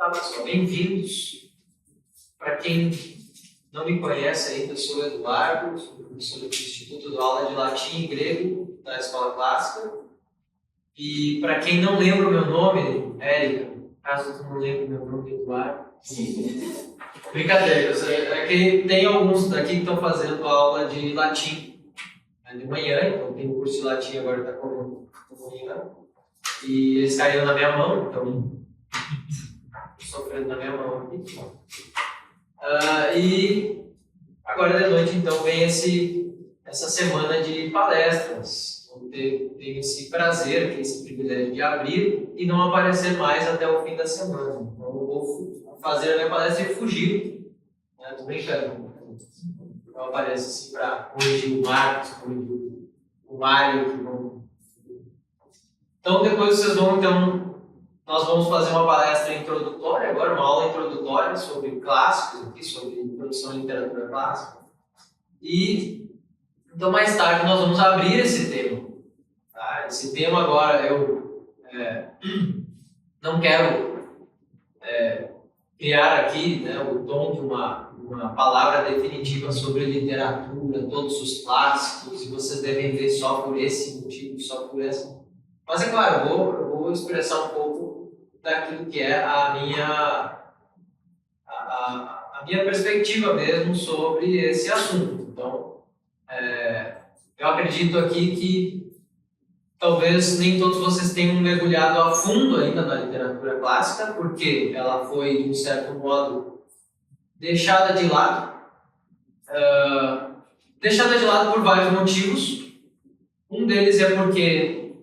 Olá, pessoal, bem-vindos. Para quem não me conhece ainda, eu sou o Eduardo, sou professor do Instituto de Aula de Latim e Grego da Escola Clássica. E para quem não lembra o meu nome, Érica, caso você não lembre o meu nome, Eduardo, brincadeira, é que tem alguns daqui que estão fazendo aula de latim de manhã, então tem um curso de latim agora que está com manhã, e eles caíram na minha mão, então sofrendo na minha mão aqui. E agora de noite, então, vem essa semana de palestras. Tenho esse prazer, esse privilégio de abrir e não aparecer mais até o fim da semana. Então, eu vou fazer a minha palestra e fugir. Estou brincando. Eu apareço assim para corrigir o Marcos, corrigir o Mário. Então, depois vocês vão, nós vamos fazer uma palestra introdutória, agora uma aula introdutória sobre clássicos, aqui, sobre introdução à literatura clássica. E, então, mais tarde, nós vamos abrir esse tema. Tá? Esse tema agora, eu não quero criar aqui o tom de uma palavra definitiva sobre literatura, todos os clássicos, e vocês devem ver só por esse motivo, só por essa. Mas, é claro, eu vou expressar um pouco daquilo que é a minha perspectiva mesmo sobre esse assunto. Então, eu acredito aqui que talvez nem todos vocês tenham mergulhado a fundo ainda na literatura clássica, porque ela foi, de um certo modo, deixada de lado. Deixada de lado por vários motivos. Um deles é porque,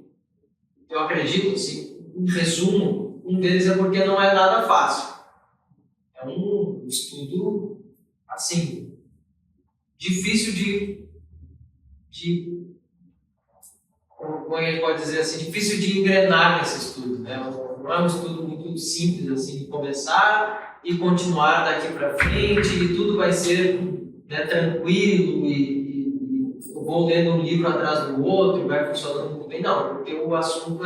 eu acredito, assim, em resumo, um deles é porque não é nada fácil. É um estudo, assim, difícil como a gente pode dizer assim, difícil de engrenar nesse estudo, né? Não é um estudo muito simples, assim, de começar e continuar daqui para frente e tudo vai ser tranquilo e eu vou lendo um livro atrás do outro e vai funcionando muito bem. Não, porque o assunto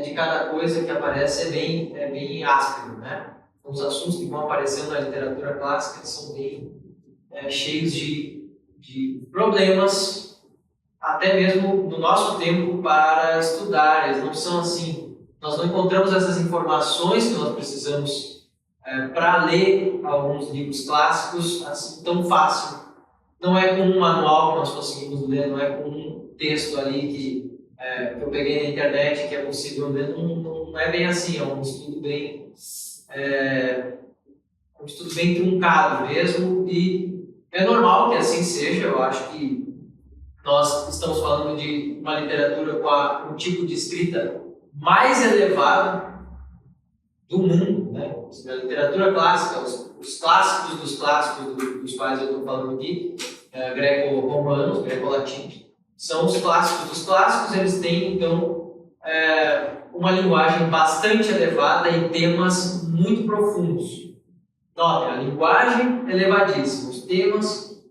de cada coisa que aparece é bem áspero, né? Os assuntos que vão aparecendo na literatura clássica são bem cheios de problemas, até mesmo no nosso tempo para estudar. Eles não são assim, nós não encontramos essas informações que nós precisamos para ler alguns livros clássicos assim tão fácil. Não é com um manual que nós conseguimos ler, não é com um texto ali que eu peguei na internet que é possível ler, não é bem assim, é um estudo bem truncado mesmo, e é normal que assim seja. Eu acho que nós estamos falando de uma literatura com um tipo de escrita mais elevado do mundo, né? A literatura clássica, os clássicos dos clássicos dos quais eu estou falando aqui, greco-romanos, greco-latinos, são os clássicos dos clássicos. Eles têm, então, uma linguagem bastante elevada e temas muito profundos. Notem, a linguagem elevadíssima, os temas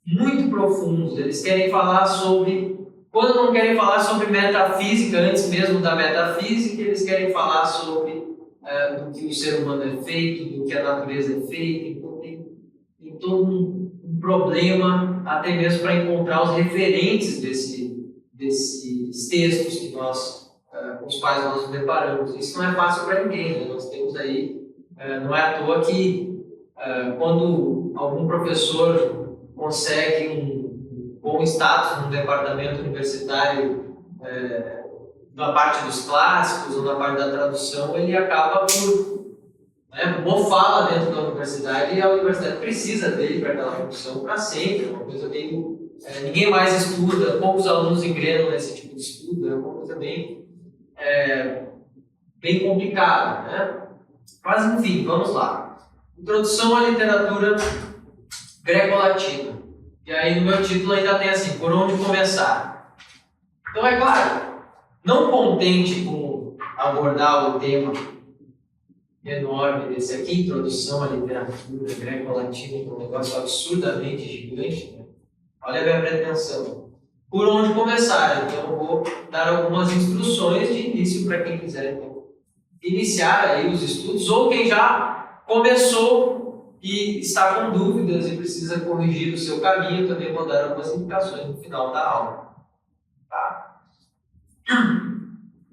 muito profundos. Eles querem falar sobre, quando não querem falar sobre metafísica, antes mesmo da metafísica, eles querem falar sobre do que o ser humano é feito, do que a natureza é feita. Então tem todo um problema, até mesmo para encontrar os referentes desses textos que com os quais nós nos deparamos. Isso não é fácil para ninguém, né? Nós temos aí, não é à toa que quando algum professor consegue um bom status no departamento universitário na parte dos clássicos ou na parte da tradução, ele acaba por mofar lá dentro da universidade, e a universidade precisa dele para aquela função para sempre. É uma coisa bem... ninguém mais estuda, poucos alunos engrenam nesse tipo de estudo, é uma coisa bem complicada, né? Mas, enfim, vamos lá. Introdução à literatura greco-latina. E aí no meu título ainda tem assim, por onde começar? Então, é claro, não contente com abordar o tema enorme desse aqui, introdução à literatura greco-latina, que é um negócio absurdamente gigante, né? Olha a minha pretensão. Por onde começar? Então eu vou dar algumas instruções de início para quem quiser, então, iniciar aí os estudos, ou quem já começou e está com dúvidas e precisa corrigir o seu caminho, também vou dar algumas indicações no final da aula. Tá?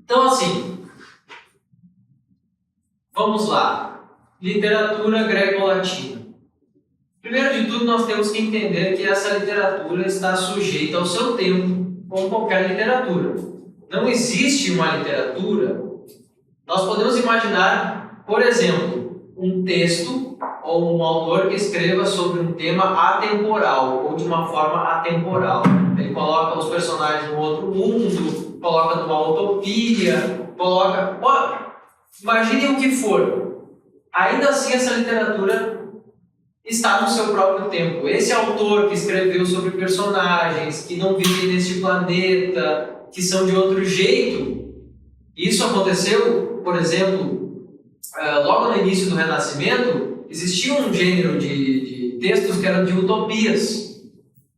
Então, assim, vamos lá. Literatura greco-latina. Primeiro de tudo, nós temos que entender que essa literatura está sujeita ao seu tempo, como qualquer literatura. Não existe uma literatura. Nós podemos imaginar, por exemplo, um texto ou um autor que escreva sobre um tema atemporal ou de uma forma atemporal. Ele coloca os personagens num outro mundo, coloca numa utopia, coloca... Imagine o que for. Ainda assim, essa literatura está no seu próprio tempo. Esse autor que escreveu sobre personagens que não vivem neste planeta, que são de outro jeito, isso aconteceu, por exemplo, logo no início do Renascimento, existia um gênero de textos que eram de utopias.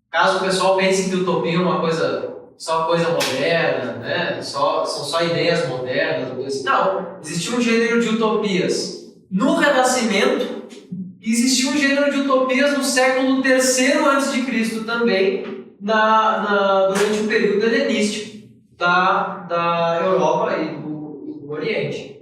Caso o pessoal pense que utopia é uma coisa, só coisa moderna, né? São só ideias modernas, assim. Não, existia um gênero de utopias. No Renascimento, existia um gênero de utopias no século III a.C. também, durante o período helenístico da Europa e do Oriente.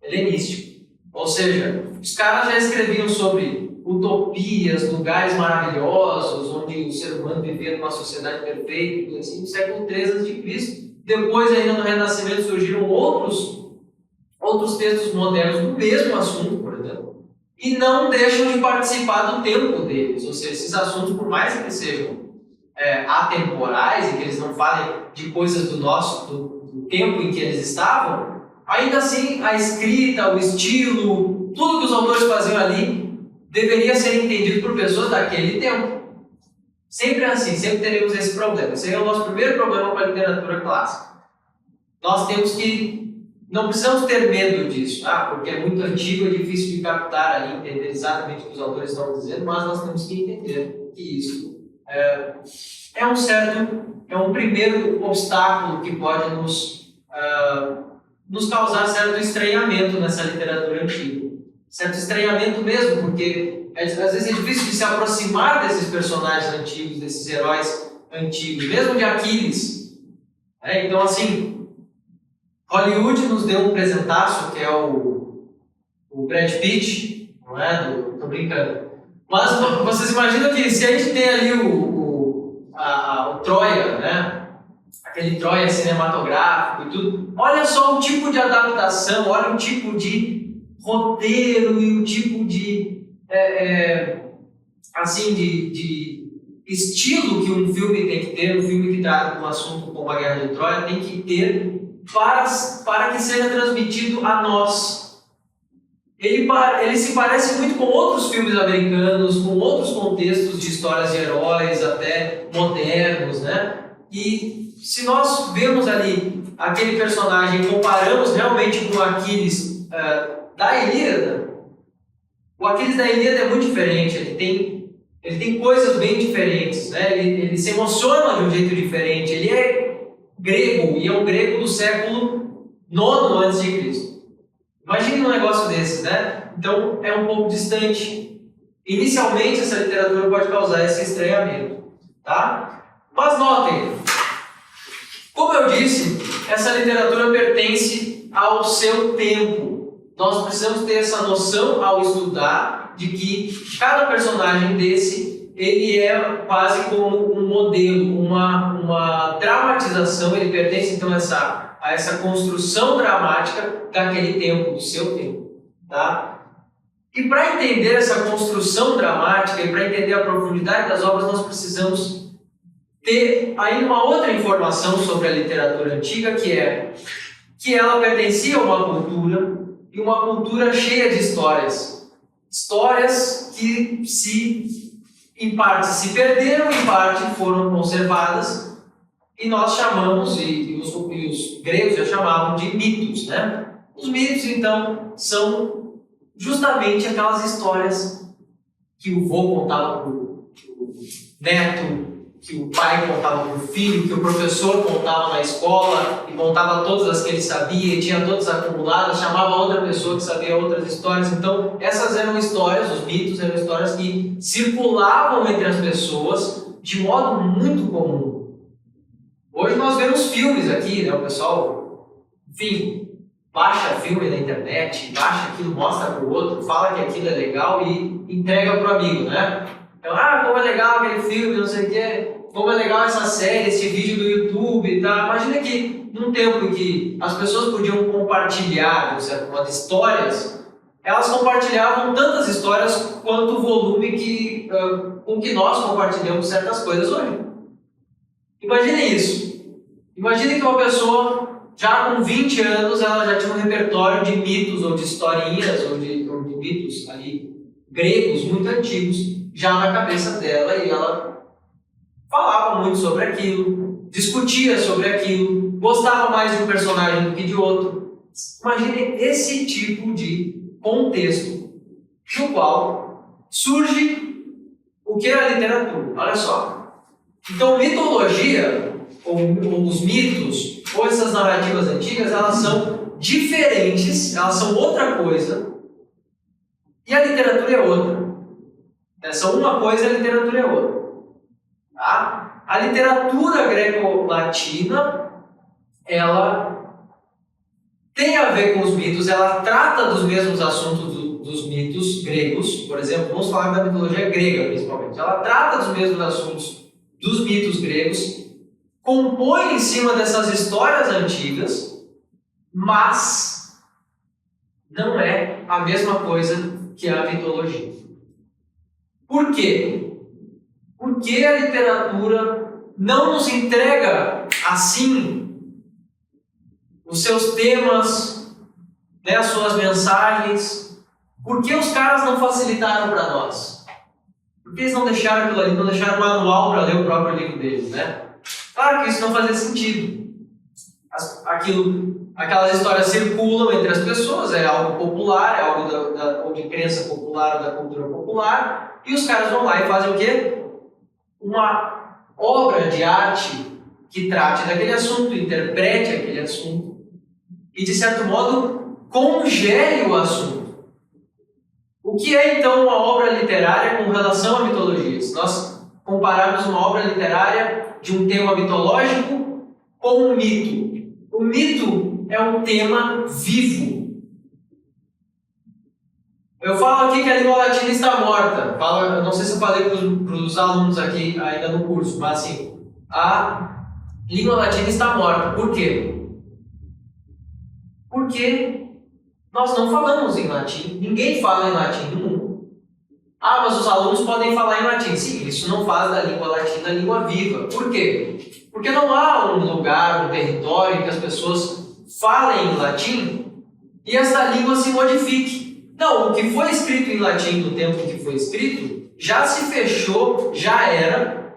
Helenístico. Ou seja, os caras já escreviam sobre utopias, lugares maravilhosos, onde o ser humano vivia numa sociedade perfeita, assim, no século III a.C. Depois, ainda no Renascimento, surgiram outros textos modernos do mesmo assunto, por exemplo, e não deixam de participar do tempo deles. Ou seja, esses assuntos, por mais que eles sejam atemporais e que eles não falem de coisas do tempo em que eles estavam, ainda assim a escrita, o estilo, tudo que os autores faziam ali deveria ser entendido por pessoas daquele tempo. Sempre assim, sempre teremos esse problema. Esse é o nosso primeiro problema com a literatura clássica. Nós temos que... Não precisamos ter medo disso, porque é muito antigo, é difícil de captar ali, entender exatamente o que os autores estão dizendo, mas nós temos que entender que isso é um primeiro obstáculo que pode nos causar certo estranhamento nessa literatura antiga. Certo estranhamento mesmo, porque às vezes é difícil de se aproximar desses personagens antigos, desses heróis antigos, mesmo de Aquiles. Então, assim, Hollywood nos deu um presentaço, que é o Brad Pitt, não é? Tô brincando. Mas vocês imaginam que se a gente tem ali o Troia, né? Aquele Troia cinematográfico e tudo, olha só o tipo de adaptação, olha o tipo de roteiro e o tipo de estilo que um filme tem que ter, um filme que trata de um assunto como a Guerra de Troia tem que ter para que seja transmitido a nós. Ele se parece muito com outros filmes americanos, com outros contextos de histórias de heróis, até modernos, né? E se nós vemos ali aquele personagem e comparamos realmente com o Aquiles da Ilíada, o Aquiles da Ilíada é muito diferente, ele tem coisas bem diferentes, né? Ele se emociona de um jeito diferente, ele é grego, e é um grego do século IX a.C. Imagine um negócio desse, né? Então, é um pouco distante. Inicialmente, essa literatura pode causar esse estranhamento, tá? Mas notem, como eu disse, essa literatura pertence ao seu tempo. Nós precisamos ter essa noção ao estudar de que cada personagem desse, ele é quase como um modelo, uma dramatização, ele pertence então a essa construção dramática daquele tempo, do seu tempo, tá? E para entender essa construção dramática e para entender a profundidade das obras, nós precisamos ter aí uma outra informação sobre a literatura antiga, que ela pertencia a uma cultura, e uma cultura cheia de histórias. Histórias que em parte se perderam, em parte foram conservadas, e nós chamamos, e os gregos já chamavam de mitos, né? Os mitos, então, são justamente aquelas histórias que o vô contava para o neto, que o pai contava para o filho, que o professor contava na escola e contava todas as que ele sabia e tinha todas acumuladas, chamava outra pessoa que sabia outras histórias. Então, essas eram histórias, os mitos eram histórias que circulavam entre as pessoas de modo muito comum. Hoje nós vemos filmes aqui, né? O pessoal, enfim, baixa filme na internet, baixa aquilo, mostra para o outro, fala que aquilo é legal e entrega para o amigo, né? Então, como é legal aquele filme, não sei o quê, como é legal essa série, esse vídeo do YouTube, tá? Imagina que num tempo em que as pessoas podiam compartilhar, de certo modo, histórias, elas compartilhavam tantas histórias quanto o volume com que nós compartilhamos certas coisas hoje. Imagine isso. Imagine que uma pessoa, já com 20 anos, ela já tinha um repertório de mitos ou de historinhas ou de mitos ali gregos muito antigos já na cabeça dela, e ela falava muito sobre aquilo, discutia sobre aquilo, gostava mais de um personagem do que de outro. Imagine esse tipo de contexto no qual surge o que é a literatura. Olha só. Então, mitologia, ou os mitos, ou essas narrativas antigas, elas são diferentes, elas são outra coisa, e a literatura é outra. São uma coisa e a literatura é outra. Tá? A literatura greco-latina, ela tem a ver com os mitos, ela trata dos mesmos assuntos dos mitos gregos, por exemplo, vamos falar da mitologia grega principalmente. Ela trata dos mesmos assuntos dos mitos gregos, compõe em cima dessas histórias antigas, mas não é a mesma coisa que a mitologia. Por quê? Porque a literatura não nos entrega assim os seus temas, né, as suas mensagens. Por que os caras não facilitaram para nós? Por que eles não deixaram aquilo ali, não deixaram o manual para ler o próprio livro deles, né? Claro que isso não fazia sentido. Aquelas histórias circulam entre as pessoas, é algo popular, é algo de crença popular ou da cultura popular, e os caras vão lá e fazem o quê? Uma obra de arte que trate daquele assunto, interprete aquele assunto e, de certo modo, congele o assunto. O que é, então, uma obra literária com relação à mitologia? Se nós compararmos uma obra literária de um tema mitológico com um mito. O mito é um tema vivo. Eu falo aqui que a língua latina está morta. Eu não sei se eu falei para os alunos aqui ainda no curso, mas assim, a língua latina está morta. Por quê? Porque nós não falamos em latim. Ninguém fala em latim no mundo. Mas os alunos podem falar em latim. Sim, isso não faz da língua latina a língua viva. Por quê? Porque não há um lugar, um território em que as pessoas falem em latim e esta língua se modifique. Não, o que foi escrito em latim no tempo em que foi escrito já se fechou, já era,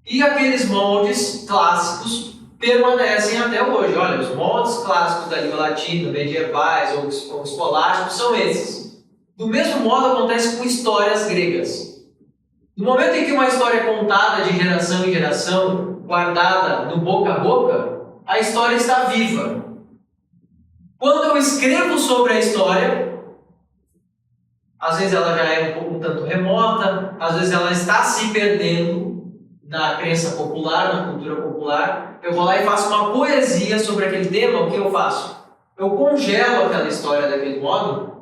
e aqueles moldes clássicos permanecem até hoje. Olha, os moldes clássicos da língua latina, medievais ou escolásticos, são esses. Do mesmo modo acontece com histórias gregas. No momento em que uma história é contada de geração em geração, guardada no boca a boca, a história está viva. Quando eu escrevo sobre a história, às vezes ela já é um tanto remota, às vezes ela está se perdendo na crença popular, na cultura popular. Eu vou lá e faço uma poesia sobre aquele tema. O que eu faço? Eu congelo aquela história daquele modo,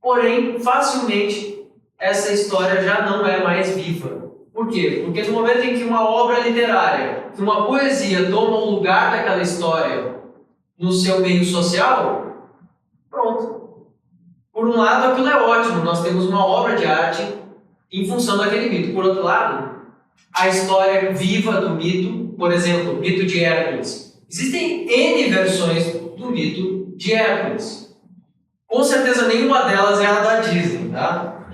porém, facilmente, essa história já não é mais viva. Por quê? Porque no momento em que uma obra literária, que uma poesia toma o lugar daquela história no seu meio social, pronto. Por um lado, aquilo é ótimo, nós temos uma obra de arte em função daquele mito. Por outro lado, a história viva do mito, por exemplo, o mito de Hércules. Existem N versões do mito de Hércules. Com certeza nenhuma delas é a da Disney, tá?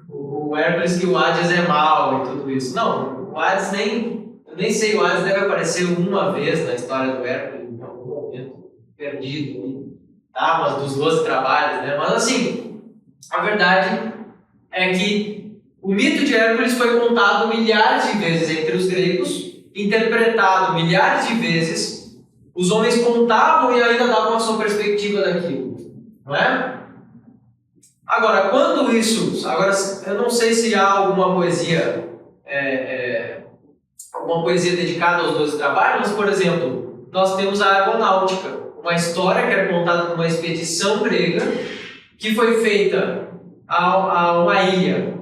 O Hércules que o Hades é mau e tudo isso. Não, o Hades eu nem sei, o Hades deve aparecer uma vez na história do Hércules, em algum momento, perdido, tá? Mas dos 12 trabalhos, né? Mas assim, a verdade é que O mito de Hércules foi contado milhares de vezes entre os gregos, interpretado milhares de vezes. Os homens contavam e ainda davam a sua perspectiva daquilo, não é? Agora, quando isso... Agora, eu não sei se há alguma poesia dedicada aos 12 trabalhos, mas, por exemplo, nós temos a Argonáutica, uma história que era contada numa expedição grega que foi feita a uma ilha.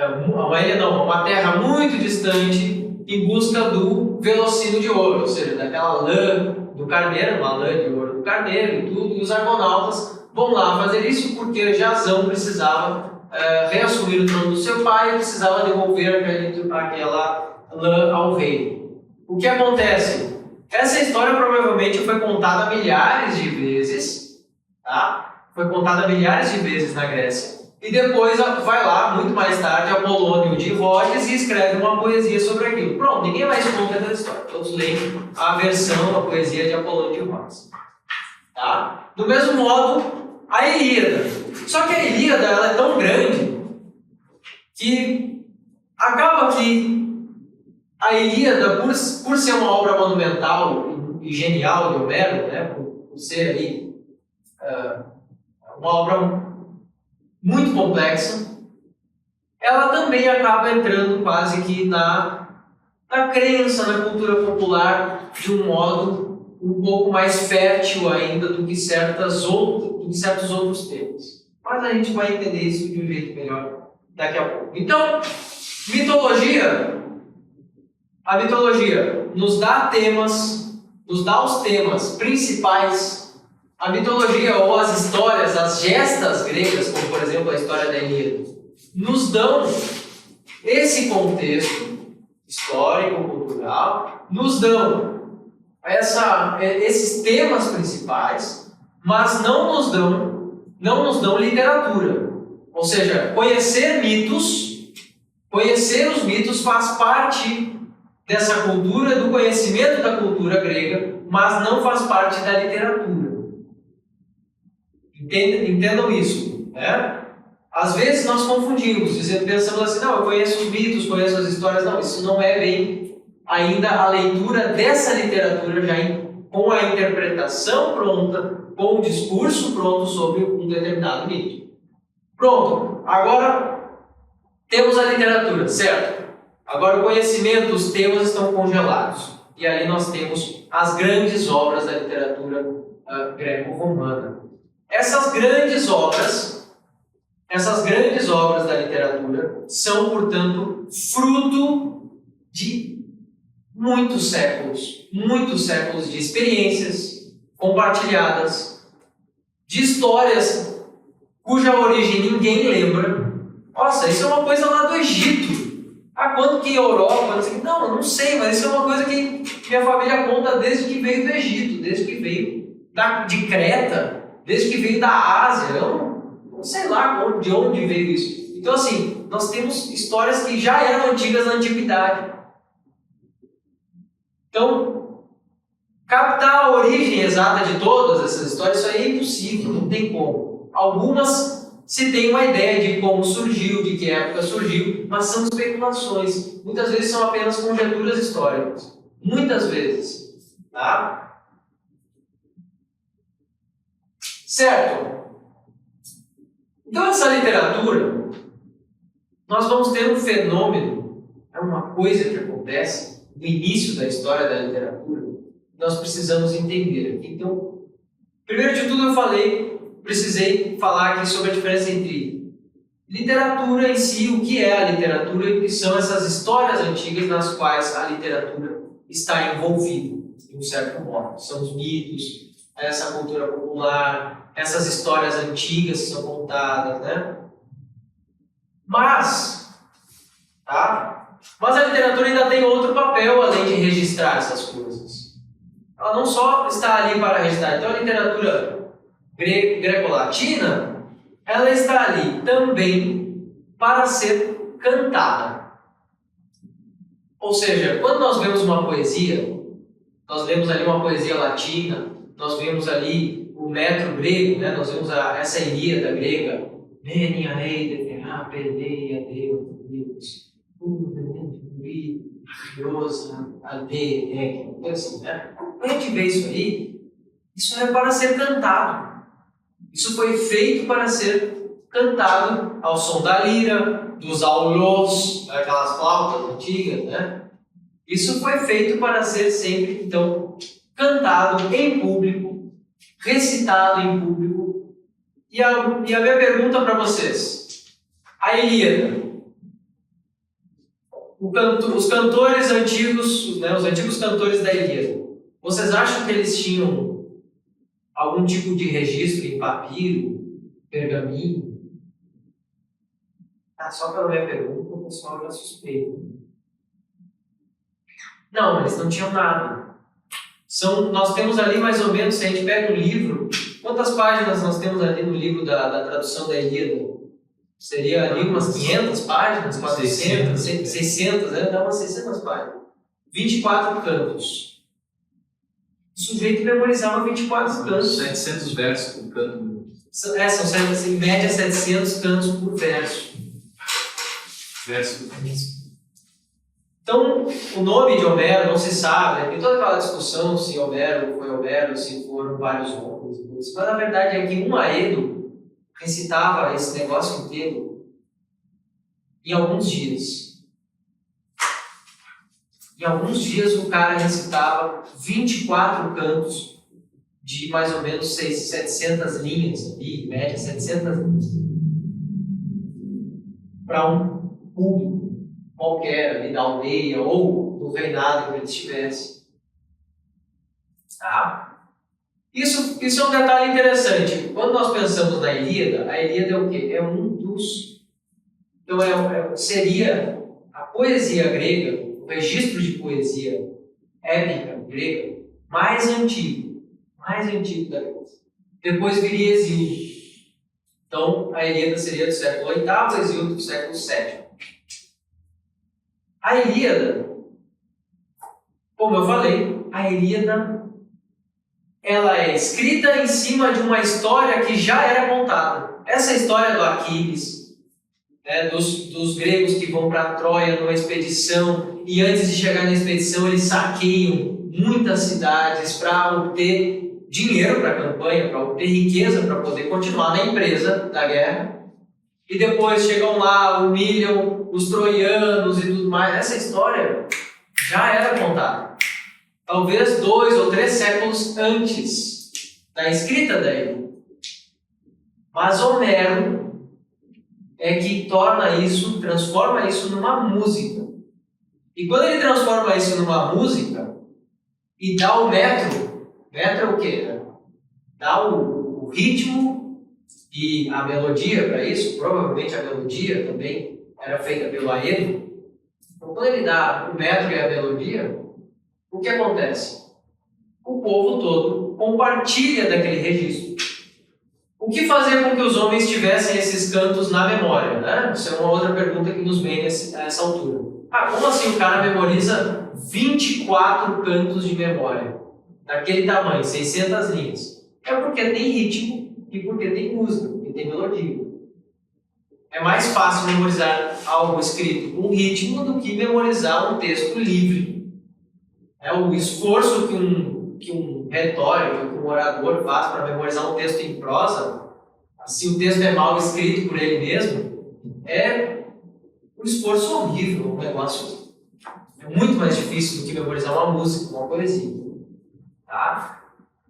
Uma terra muito distante em busca do velocino de ouro, ou seja, daquela lã do carneiro, uma lã de ouro do carneiro e tudo, e os argonautas vão lá fazer isso porque Jasão precisava reassumir o trono do seu pai e precisava devolver aquela lã ao rei. O que acontece? Essa história provavelmente foi contada milhares de vezes, tá? Foi contada milhares de vezes na Grécia. E depois vai lá, muito mais tarde, Apolônio de Rhodes e escreve uma poesia sobre aquilo. Pronto, ninguém mais conta essa história. Todos leem a versão, a poesia de Apolônio de Rhodes. Tá? Do mesmo modo, a Ilíada. Só que a Ilíada ela é tão grande que acaba que a Ilíada, por ser uma obra monumental e genial de Homero, né, por ser ali uma obra muito complexa, ela também acaba entrando quase que na crença, na cultura popular, de um modo um pouco mais fértil ainda do que certos outros temas. Mas a gente vai entender isso de um jeito melhor daqui a pouco. Então, a mitologia nos dá temas, nos dá os temas principais. A mitologia ou as histórias, as gestas gregas, como por exemplo a história da Ilíada, nos dão esse contexto histórico, cultural, nos dão esses temas principais, mas não nos dão literatura. Ou seja, conhecer os mitos faz parte dessa cultura, do conhecimento da cultura grega, mas não faz parte da literatura. Entendam isso, né? Às vezes nós confundimos, pensamos assim, não, eu conheço os mitos, conheço as histórias. Não, isso não é bem ainda a leitura dessa literatura com a interpretação pronta, com o discurso pronto sobre um determinado mito. Pronto, agora temos a literatura, certo? Agora o conhecimento, os temas estão congelados. E ali nós temos as grandes obras da literatura greco-romana. Essas grandes obras da literatura são, portanto, fruto de muitos séculos de experiências compartilhadas, de histórias cuja origem ninguém lembra. Nossa, isso é uma coisa lá do Egito. Quando que Europa? Não sei, mas isso é uma coisa que minha família conta desde que veio do Egito, desde que veio de Creta, desde que veio da Ásia. Eu não sei lá de onde veio isso. Então, assim, nós temos histórias que já eram antigas na antiguidade. Então, captar a origem exata de todas essas histórias, isso aí é impossível, não tem como. Algumas se tem uma ideia de como surgiu, de que época surgiu, mas são especulações. Muitas vezes são apenas conjecturas históricas. Muitas vezes. Tá? Certo? Então, essa literatura, nós vamos ter um fenômeno, é uma coisa que acontece no início da história da literatura, nós precisamos entender. Então, primeiro de tudo precisei falar aqui sobre a diferença entre literatura em si, o que é a literatura e o que são essas histórias antigas nas quais a literatura está envolvida, de um certo modo. São os mitos, essa cultura popular, essas histórias antigas que são contadas, né? Mas a literatura ainda tem outro papel além de registrar essas coisas. Ela não só está ali para registrar. Então, a literatura greco-latina, ela está ali também para ser cantada. Ou seja, quando nós vemos uma poesia, nós vemos ali uma poesia latina, nós vemos ali o metro grego, né? Nós vemos essa Ilíada grega, Veni a rei, peleia, Deus, gloriosa, aldeia, então assim, né? Quando a gente vê isso aí, isso é para ser cantado. Isso foi feito para ser cantado ao som da lira, dos aulos, aquelas flautas antigas, né? Isso foi feito para ser sempre, então, cantado em público, recitado em público. E a minha pergunta para vocês, a Ilíada, os cantores antigos, né, os antigos cantores da Ilíada, vocês acham que eles tinham algum tipo de registro em papiro, pergaminho? Só pela minha pergunta, o pessoal já suspeita. Não, eles não tinham nada. Nós temos ali mais ou menos, se a gente pega o livro, quantas páginas nós temos ali no livro da tradução da Ilíada? Seria ali umas 500 páginas, 400, 600, né? Dá umas 600 páginas. 24 cantos. O sujeito memorizava 24 cantos. 700 versos por canto. São em média 700 cantos por verso. Então, o nome de Homero não se sabe, tem toda aquela discussão se Homero foi Homero, se foram vários nomes. Mas na verdade é que um Aedo recitava esse negócio inteiro em alguns dias. Em alguns dias o cara recitava 24 cantos de mais ou menos 700 linhas, ali, em média 700 linhas, para um público qualquer ali da aldeia ou do reinado que ele estivesse. Tá? Isso é um detalhe interessante. Quando nós pensamos na Ilíada, a Ilíada é o quê? É um dos... Então, seria a poesia grega, o registro de poesia épica grega mais antigo da Grécia. Depois viria Exílio. Então, a Ilíada seria do século VIII, o Exílio do século VII. A Ilíada, como eu falei, a Ilíada ela é escrita em cima de uma história que já era contada. Essa história do Aquiles, né, dos gregos que vão para Troia numa expedição e antes de chegar na expedição eles saqueiam muitas cidades para obter dinheiro para a campanha, para obter riqueza para poder continuar na empresa da guerra. E depois chegam lá, humilham os troianos e tudo mais. Essa história já era contada. Talvez 2 ou 3 séculos antes da escrita da Ilíada. Mas Homero é que transforma isso numa música. E quando ele transforma isso numa música e dá o metro é o quê? Dá o ritmo e a melodia para isso, provavelmente a melodia também era feita pelo Aedo. Então, quando ele dá o metro e a melodia, o que acontece? O povo todo compartilha daquele registro. O que fazer com que os homens tivessem esses cantos na memória? Né? Isso é uma outra pergunta que nos vem a essa altura. Como assim o cara memoriza 24 cantos de memória? Daquele tamanho, 600 linhas. É porque tem ritmo e porque tem música, porque tem melodia. É mais fácil memorizar algo escrito com ritmo do que memorizar um texto livre. É o esforço que um retórico, que um orador faz para memorizar um texto em prosa, se o texto é mal escrito por ele mesmo, é um esforço horrível, um negócio. É muito mais difícil do que memorizar uma música, uma poesia. Tá?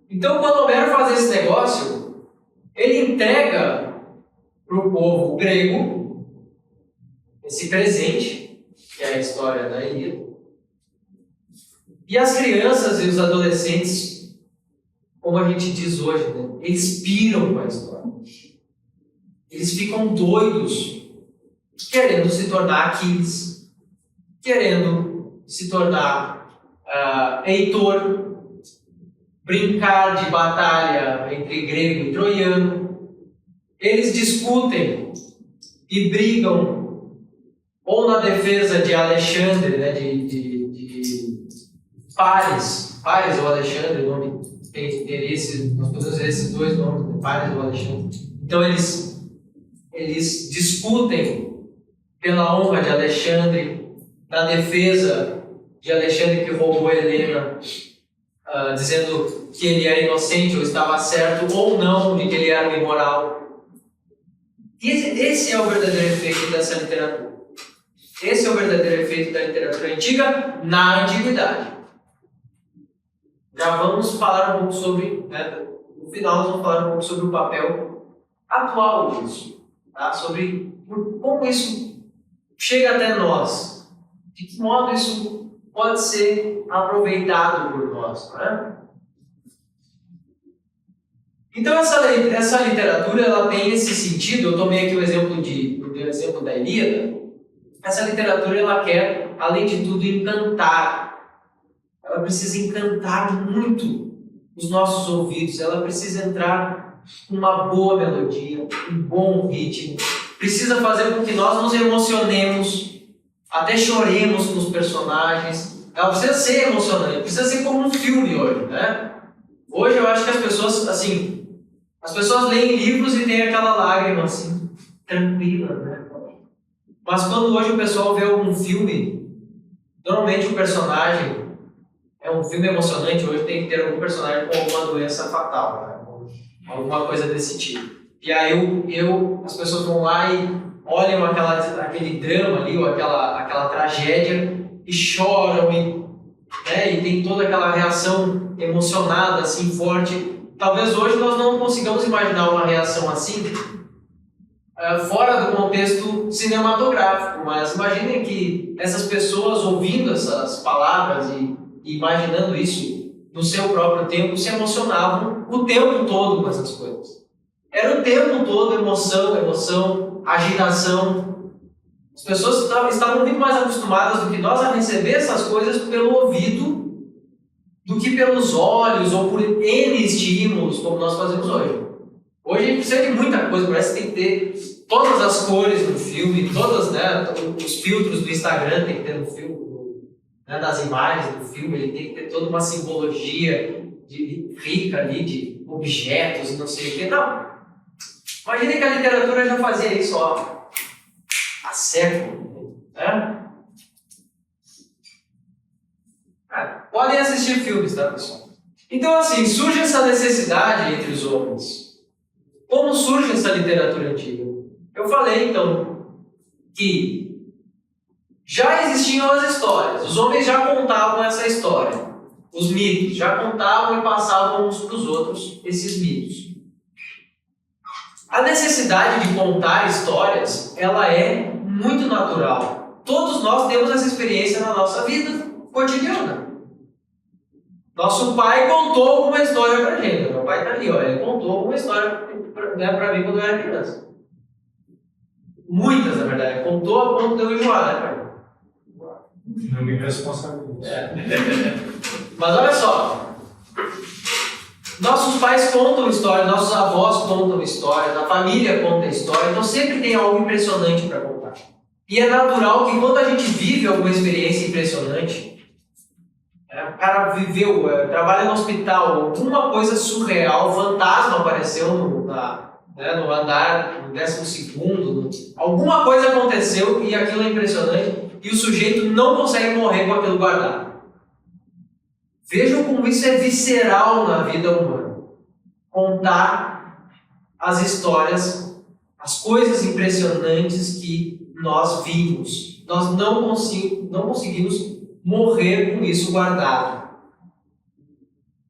Então, quando Homero faz esse negócio, ele entrega para o povo grego esse presente, que é a história da Ilíada. E as crianças e os adolescentes, como a gente diz hoje, né, eles piram com a história. Eles ficam doidos, querendo se tornar Aquiles, querendo se tornar Heitor, brincar de batalha entre grego e troiano. Eles discutem e brigam ou na defesa de Alexandre, né, de Paris ou Alexandre, o nome tem esses, nós podemos ver esses dois nomes, Paris ou Alexandre. Então eles eles discutem pela honra de Alexandre, na defesa de Alexandre que roubou Helena, dizendo que ele era inocente ou estava certo ou não, de que ele era imoral. E esse é o verdadeiro efeito dessa literatura. Esse é o verdadeiro efeito da literatura antiga na antiguidade. Já vamos falar um pouco sobre, no final nós vamos falar um pouco sobre o papel atual disso, tá? Sobre como isso chega até nós, de que modo isso pode ser aproveitado por nós, né? Então essa literatura ela tem esse sentido. Eu tomei aqui o exemplo da Ilíada. Essa literatura ela quer, além de tudo, encantar. Ela precisa encantar muito os nossos ouvidos. Ela precisa entrar com uma boa melodia, um bom ritmo. Precisa fazer com que nós nos emocionemos, até choremos com os personagens. Ela precisa ser emocionante, precisa ser como um filme hoje, né? Hoje eu acho que as pessoas leem livros e tem aquela lágrima assim, tranquila, né? Mas quando hoje o pessoal vê algum filme, normalmente o personagem é um filme emocionante, hoje tem que ter algum personagem com alguma doença fatal, né? Alguma coisa desse tipo. E aí as pessoas vão lá e olham aquele drama ali, ou aquela tragédia, e choram, e tem toda aquela reação emocionada, assim, forte. Talvez hoje nós não consigamos imaginar uma reação assim, fora do contexto cinematográfico, mas imaginem que essas pessoas ouvindo essas palavras e imaginando isso no seu próprio tempo, se emocionavam o tempo todo com essas coisas. Era o tempo todo emoção, agitação. As pessoas estavam muito mais acostumadas do que nós a receber essas coisas pelo ouvido do que pelos olhos ou por N estímulos, como nós fazemos hoje. Hoje a gente precisa de muita coisa, parece que tem que ter todas as cores no filme, os filtros do Instagram tem que ter no filme, das imagens do filme, ele tem que ter toda uma simbologia rica ali de objetos e não sei o que. Não. Imagine que a literatura já fazia isso há séculos, né? Podem assistir filmes, tá, pessoal? Então, assim, surge essa necessidade entre os homens. Como surge essa literatura antiga? Eu falei, então, que já existiam as histórias. Os homens já contavam essa história. Os mitos já contavam e passavam uns para os outros esses mitos. A necessidade de contar histórias, ela é muito natural. Todos nós temos essa experiência na nossa vida cotidiana. Nosso pai contou alguma história pra gente. Meu pai tá ali, ele contou alguma história pra mim quando eu era criança. Muitas, na verdade. Contou a ponto de eu enjoar, né, pai? Não me responsabilizo. Mas olha só. Nossos pais contam história, nossos avós contam histórias, a família conta história, então sempre tem algo impressionante para contar. E é natural que quando a gente vive alguma experiência impressionante, o cara viveu, trabalha no hospital, alguma coisa surreal, fantasma apareceu no andar, no 12º, alguma coisa aconteceu e aquilo é impressionante e o sujeito não consegue morrer com aquilo guardado. Vejam como isso é visceral na vida humana. Contar as histórias, as coisas impressionantes que nós vimos. Nós não conseguimos morrer com isso guardado.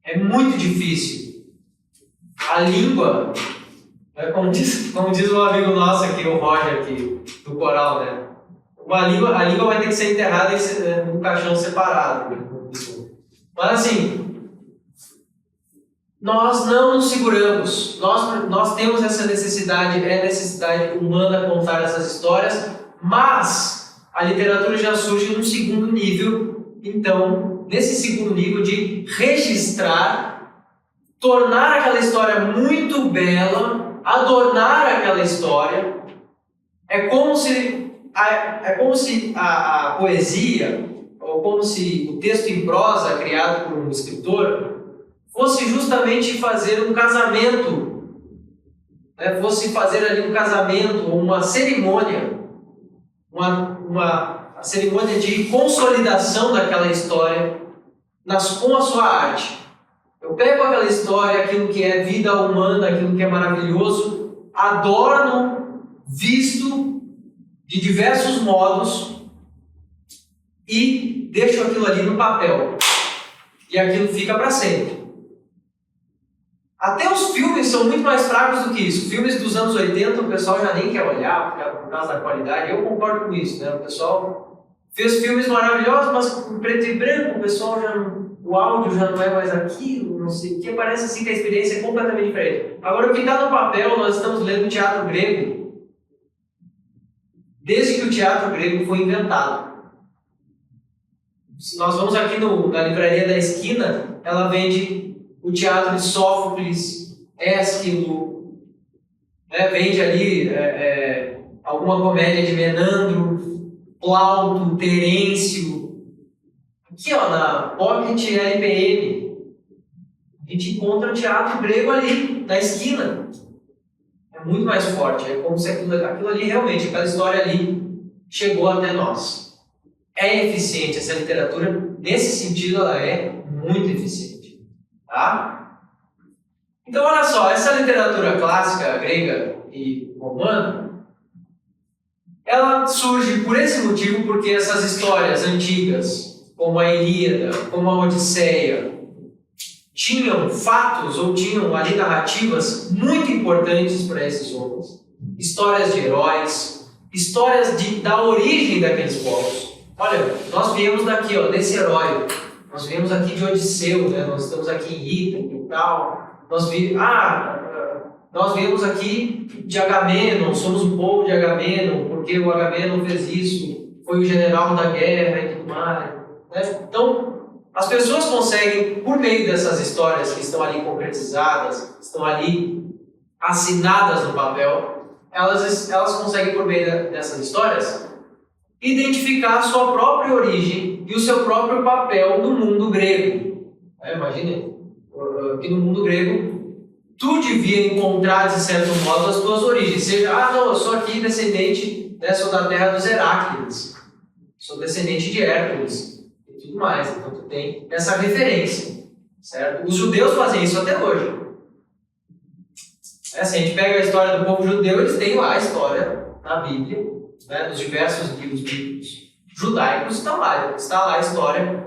É muito difícil. A língua, como diz um amigo nosso aqui, o Roger, aqui, do coral, né? A língua vai ter que ser enterrada num caixão separado. Mas assim, nós não nos seguramos. Nós temos essa necessidade, é necessidade humana contar essas histórias, mas a literatura já surge num segundo nível. Então, nesse segundo nível de registrar, tornar aquela história muito bela, adornar aquela história. É como se a poesia, ou como se o texto em prosa criado por um escritor fosse justamente fazer um casamento né, fosse fazer ali um casamento, uma cerimônia, a cerimônia de consolidação daquela história com a sua arte. Eu pego aquela história, aquilo que é vida humana, aquilo que é maravilhoso, adorno, visto de diversos modos e deixo aquilo ali no papel. E aquilo fica para sempre. Até os filmes são muito mais fracos do que isso. Filmes dos anos 80 o pessoal já nem quer olhar por causa da qualidade. Eu concordo com isso, né? O pessoal fez filmes maravilhosos, mas com preto e branco, o pessoal já não, o áudio já não é mais aquilo, não sei o que. Parece assim que a experiência é completamente diferente. Agora, o que está no papel, nós estamos lendo teatro grego desde que o teatro grego foi inventado. Se nós vamos aqui na livraria da esquina, ela vende o teatro de Sófocles, Ésquilo, né? Vende ali alguma comédia de Menandro, Plauto, Terêncio. Aqui na Pocket LPM, a gente encontra o teatro grego ali, na esquina. É muito mais forte, é como se aquilo ali realmente, aquela história ali, chegou até nós. É eficiente, essa literatura, nesse sentido, ela é muito eficiente. Tá? Então, olha só, essa literatura clássica, grega e romana, ela surge por esse motivo, porque essas histórias antigas, como a Ilíada, como a Odisseia, tinham fatos ou tinham ali narrativas muito importantes para esses homens. Histórias de heróis, histórias da origem daqueles povos. Olha, nós viemos daqui, desse herói. Nós viemos aqui de Odisseu, né? Nós estamos aqui em Ítaca e tal. Nós viemos aqui de Agamenon, somos o povo de Agamenon, porque o Agamenon fez isso, foi o general da guerra e tudo mais. Né? Então, as pessoas conseguem, por meio dessas histórias que estão ali concretizadas, estão ali assinadas no papel, elas conseguem, por meio dessas histórias, identificar a sua própria origem e o seu próprio papel no mundo grego. Imagine que no mundo grego tu devia encontrar, de certo modo, as tuas origens. Seja, não, eu sou aqui descendente, né, sou da terra dos Heráclides, sou descendente de Hércules e tudo mais. Então tu tem essa referência, certo? Os judeus fazem isso até hoje. Se a gente pega a história do povo judeu, eles têm lá a história na Bíblia, né, nos diversos livros bíblicos judaicos, está lá a história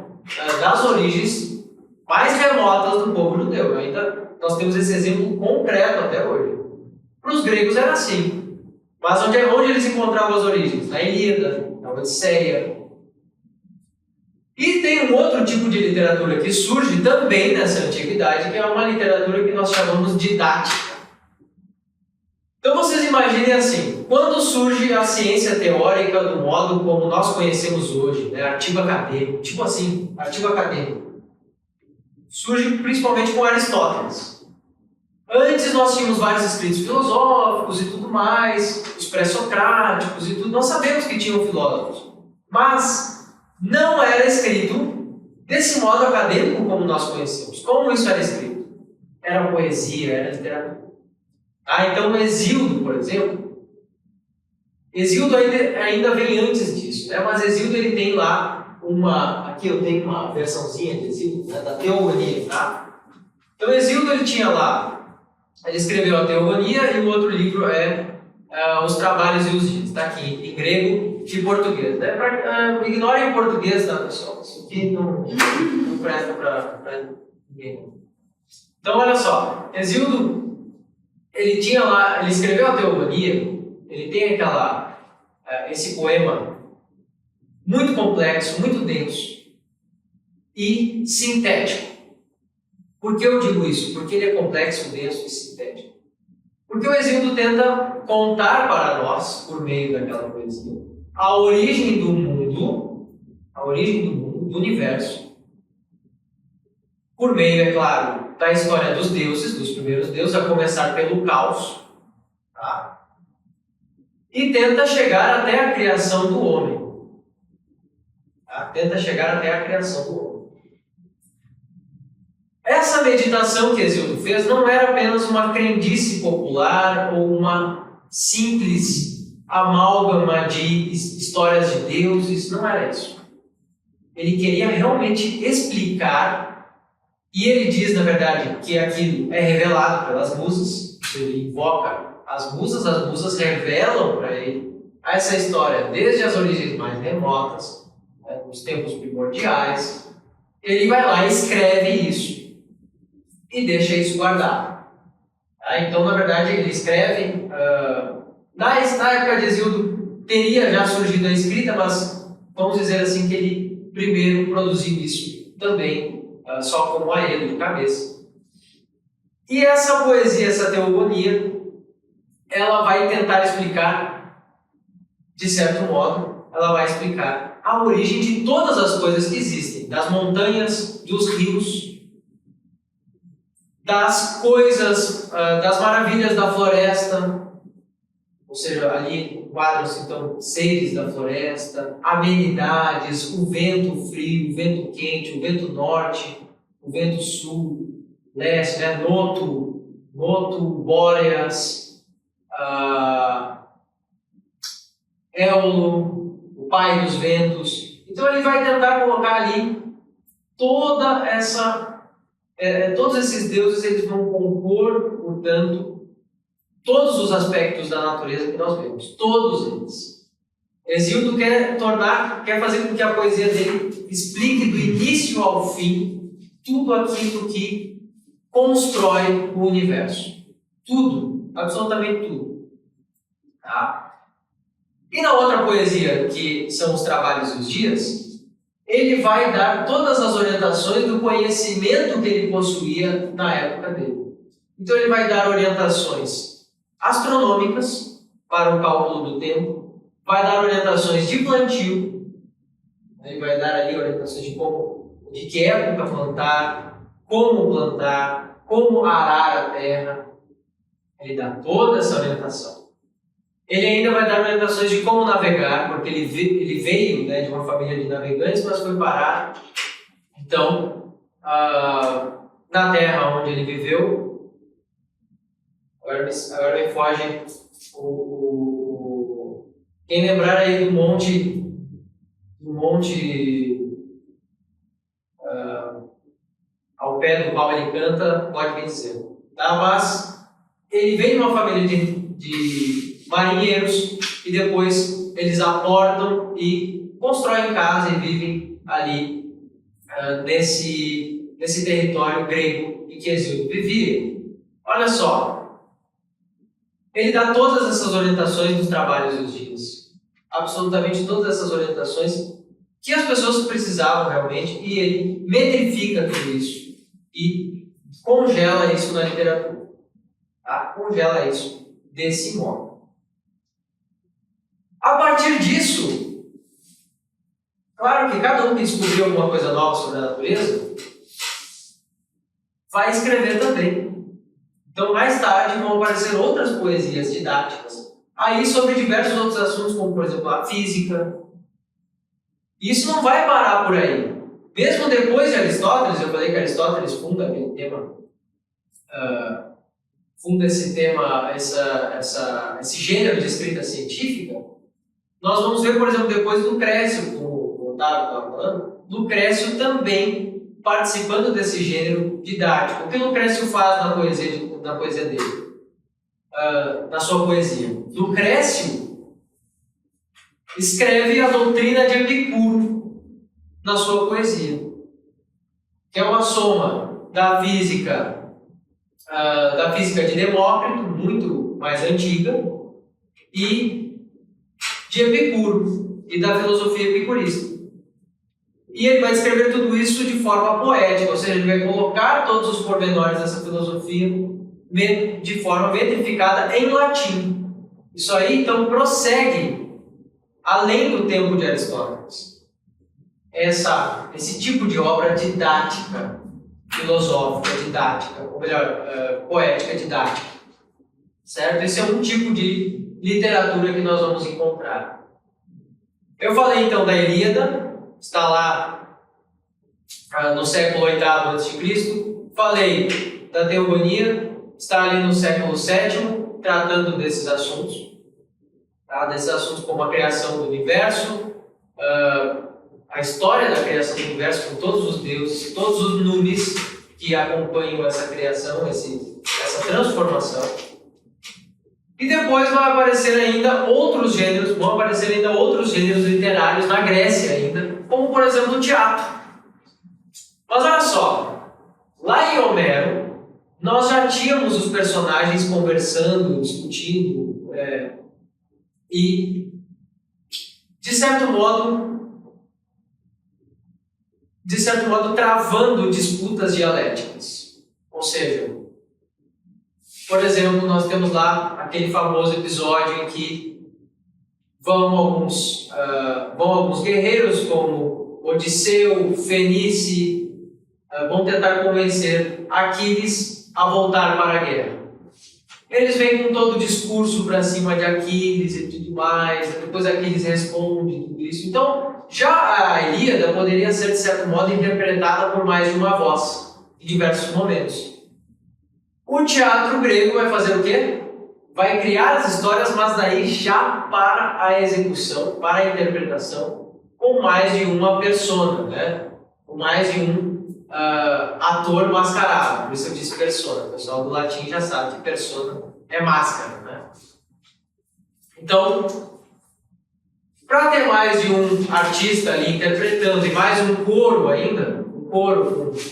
das origens mais remotas do povo judeu. Ainda nós temos esse exemplo concreto até hoje. Para os gregos era assim. Mas onde eles encontravam as origens? Na Ilíada, na Odisseia. E tem um outro tipo de literatura que surge também nessa antiguidade, que é uma literatura que nós chamamos didática. Então vocês imaginem assim, quando surge a ciência teórica do modo como nós conhecemos hoje, né, artigo acadêmico, tipo assim, artigo acadêmico, surge principalmente com Aristóteles. Antes nós tínhamos vários escritos filosóficos e tudo mais, os pré-socráticos e tudo, nós sabemos que tinham filósofos, mas não era escrito desse modo acadêmico como nós conhecemos. Como isso era escrito? Era poesia, era literatura. Então Hesíodo, por exemplo, Hesíodo ainda vem antes disso, né? Mas Hesíodo ele tem lá aqui eu tenho uma versãozinha de Hesíodo, né, da Teogonia, tá? Então Hesíodo ele tinha lá, ele escreveu a Teogonia e o outro livro é Os Trabalhos e os Dias, está aqui em grego e português, né? Ignorem o português, tá, pessoal? Isso aqui não presta para ninguém. Então olha só, Hesíodo ele escreveu a Teogonia, ele tem esse poema muito complexo, muito denso e sintético. Por que eu digo isso? Porque ele é complexo, denso e sintético. Porque o Hesíodo tenta contar para nós, por meio daquela poesia, a origem do mundo, do universo, por meio, é claro, da história dos deuses, dos primeiros deuses, a começar pelo caos, tá? E tenta chegar até a criação do homem. Tá? Tenta chegar até a criação do homem. essa meditação que Hesíodo fez não era apenas uma crendice popular ou uma simples amálgama de histórias de deuses, não era isso. Ele queria realmente explicar, e ele diz, na verdade, que aquilo é revelado pelas musas. Ele invoca as musas revelam para ele essa história desde as origens mais remotas, nos tempos primordiais. Ele vai lá e escreve isso e deixa isso guardado. Então, na verdade, ele escreve. Na época de Hesíodo teria já surgido a escrita, mas vamos dizer assim que ele primeiro produziu isso também, só como a ele de cabeça. E essa poesia, essa teogonia, ela vai tentar explicar, de certo modo, ela vai explicar a origem de todas as coisas que existem, das montanhas, dos rios, das coisas, das maravilhas da floresta, ou seja, ali enquadram-se então seres da floresta, amenidades, o vento frio, o vento quente, o vento norte, o vento sul, leste, Noto, Bóreas, Éolo, o pai dos ventos. Então ele vai tentar colocar ali toda essa, todos esses deuses, eles vão compor, portanto, todos os aspectos da natureza que nós vemos, todos eles. Hesíodo quer fazer com que a poesia dele explique do início ao fim tudo aquilo que constrói o universo. Tudo, absolutamente tudo. Tá? E na outra poesia, que são os Trabalhos e os Dias, ele vai dar todas as orientações do conhecimento que ele possuía na época dele. Então ele vai dar orientações astronômicas para o cálculo do tempo, vai dar orientações de plantio, ele vai dar ali orientações de que época plantar, como arar a terra. Ele dá toda essa orientação. Ele ainda vai dar orientações de como navegar, porque ele veio de uma família de navegantes, mas foi parar, então, na terra onde ele viveu. Agora me foge quem lembrar aí do monte ao pé do qual ele canta, pode me dizer. Tá? Mas ele vem de uma família de marinheiros e depois eles aportam e constroem casa e vivem ali nesse território grego em que Hesíodo vivia. Olha só. Ele dá todas essas orientações dos Trabalhos e os Dias. Absolutamente todas essas orientações que as pessoas precisavam realmente, e ele metrifica tudo isso e congela isso na literatura. Tá? Congela isso desse modo. A partir disso, claro que cada um que descobriu alguma coisa nova sobre a natureza vai escrever também. Então, mais tarde, vão aparecer outras poesias didáticas, aí sobre diversos outros assuntos, como, por exemplo, a física. Isso não vai parar por aí. Mesmo depois de Aristóteles, eu falei que Aristóteles funda esse tema, esse gênero de escrita científica. Nós vamos ver, por exemplo, depois Lucrécio, como o Otávio estava falando, Lucrécio também participando desse gênero didático. O que Lucrécio faz na poesia dele? Na sua poesia. Lucrécio escreve a doutrina de Epicuro na sua poesia, que é uma soma da física de Demócrito, muito mais antiga, e de Epicuro e da filosofia epicurista. E ele vai escrever tudo isso de forma poética, ou seja, ele vai colocar todos os pormenores dessa filosofia de forma metrificada em latim. Isso aí, então, prossegue além do tempo de Aristóteles. Esse tipo de obra didática, filosófica didática, ou melhor, poética didática. Certo? Esse é um tipo de literatura que nós vamos encontrar. Eu falei, então, da Ilíada, está lá no século VIII a.C., falei da teogonia, está ali no século VII, tratando desses assuntos, tá? Desses assuntos como a criação do universo, a história da criação do universo com todos os deuses, todos os numes que acompanham essa criação, essa transformação. E depois vão aparecer ainda outros gêneros literários na Grécia ainda, como por exemplo o teatro. Mas olha só, lá em Homero, nós já tínhamos os personagens conversando, discutindo, e de certo modo travando disputas dialéticas. Ou seja, por exemplo, nós temos lá aquele famoso episódio em que vão alguns guerreiros como Odisseu, Fenice, vão tentar convencer Aquiles a voltar para a guerra. Eles vêm com todo o discurso para cima de Aquiles e tudo mais, depois Aquiles responde tudo isso. Então, já a Ilíada poderia ser, de certo modo, interpretada por mais de uma voz, em diversos momentos. O teatro grego vai fazer o quê? Vai criar as histórias, mas daí já para a execução, para a interpretação, com mais de uma persona, né? Com mais de um ator mascarado. Por isso eu disse persona. O pessoal do latim já sabe que persona é máscara, né? Então, para ter mais de um artista ali interpretando e mais um coro ainda,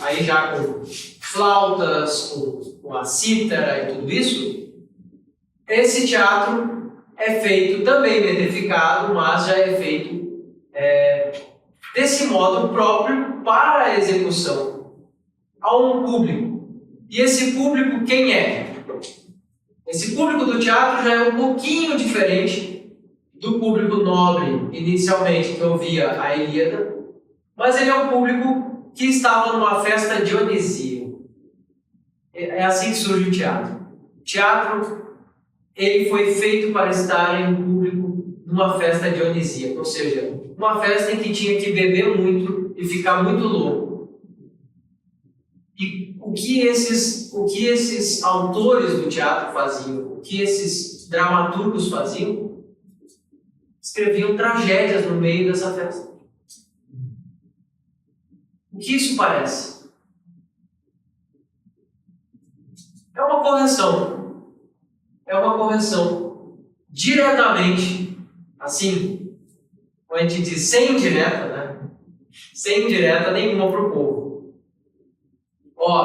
aí já com flautas, com a cítara e tudo isso, esse teatro é feito também metrificado, mas já é feito desse modo próprio para a execução a um público. E esse público quem é? Esse público do teatro já é um pouquinho diferente do público nobre, inicialmente, que ouvia a Ilíada, mas ele é um público que estava numa festa dionisíaca. É assim que surge o teatro. O teatro, ele foi feito para estar em um público numa festa dionisíaca, ou seja, uma festa em que tinha que beber muito e ficar muito louco. E o que esses autores do teatro faziam, o que esses dramaturgos faziam? Escreviam tragédias no meio dessa festa. O que isso parece? É uma correção diretamente, assim, como a gente diz, sem indireta, né? Sem indireta nenhuma para o povo.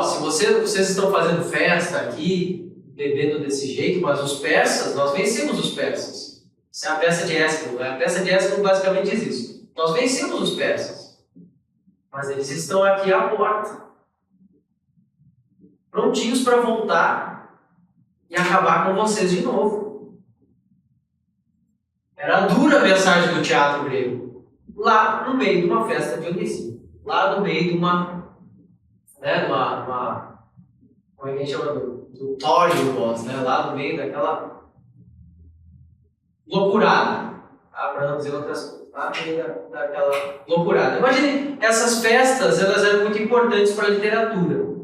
Se vocês estão fazendo festa aqui, bebendo desse jeito, mas os persas, nós vencemos os persas. Isso é a peça de Ésquilo, né? A peça de Ésquilo basicamente diz isso. Nós vencemos os persas, mas eles estão aqui à porta, prontinhos para voltar e acabar com vocês de novo. Era dura a mensagem do teatro grego. Lá no meio de uma festa dionisíaca. Lá no meio de uma como é que a gente chama? Do Tórios, né? Lá no meio daquela loucurada. Para não dizer outras coisas. Lá no meio daquela loucurada. Imagine, essas festas, elas eram muito importantes para a literatura.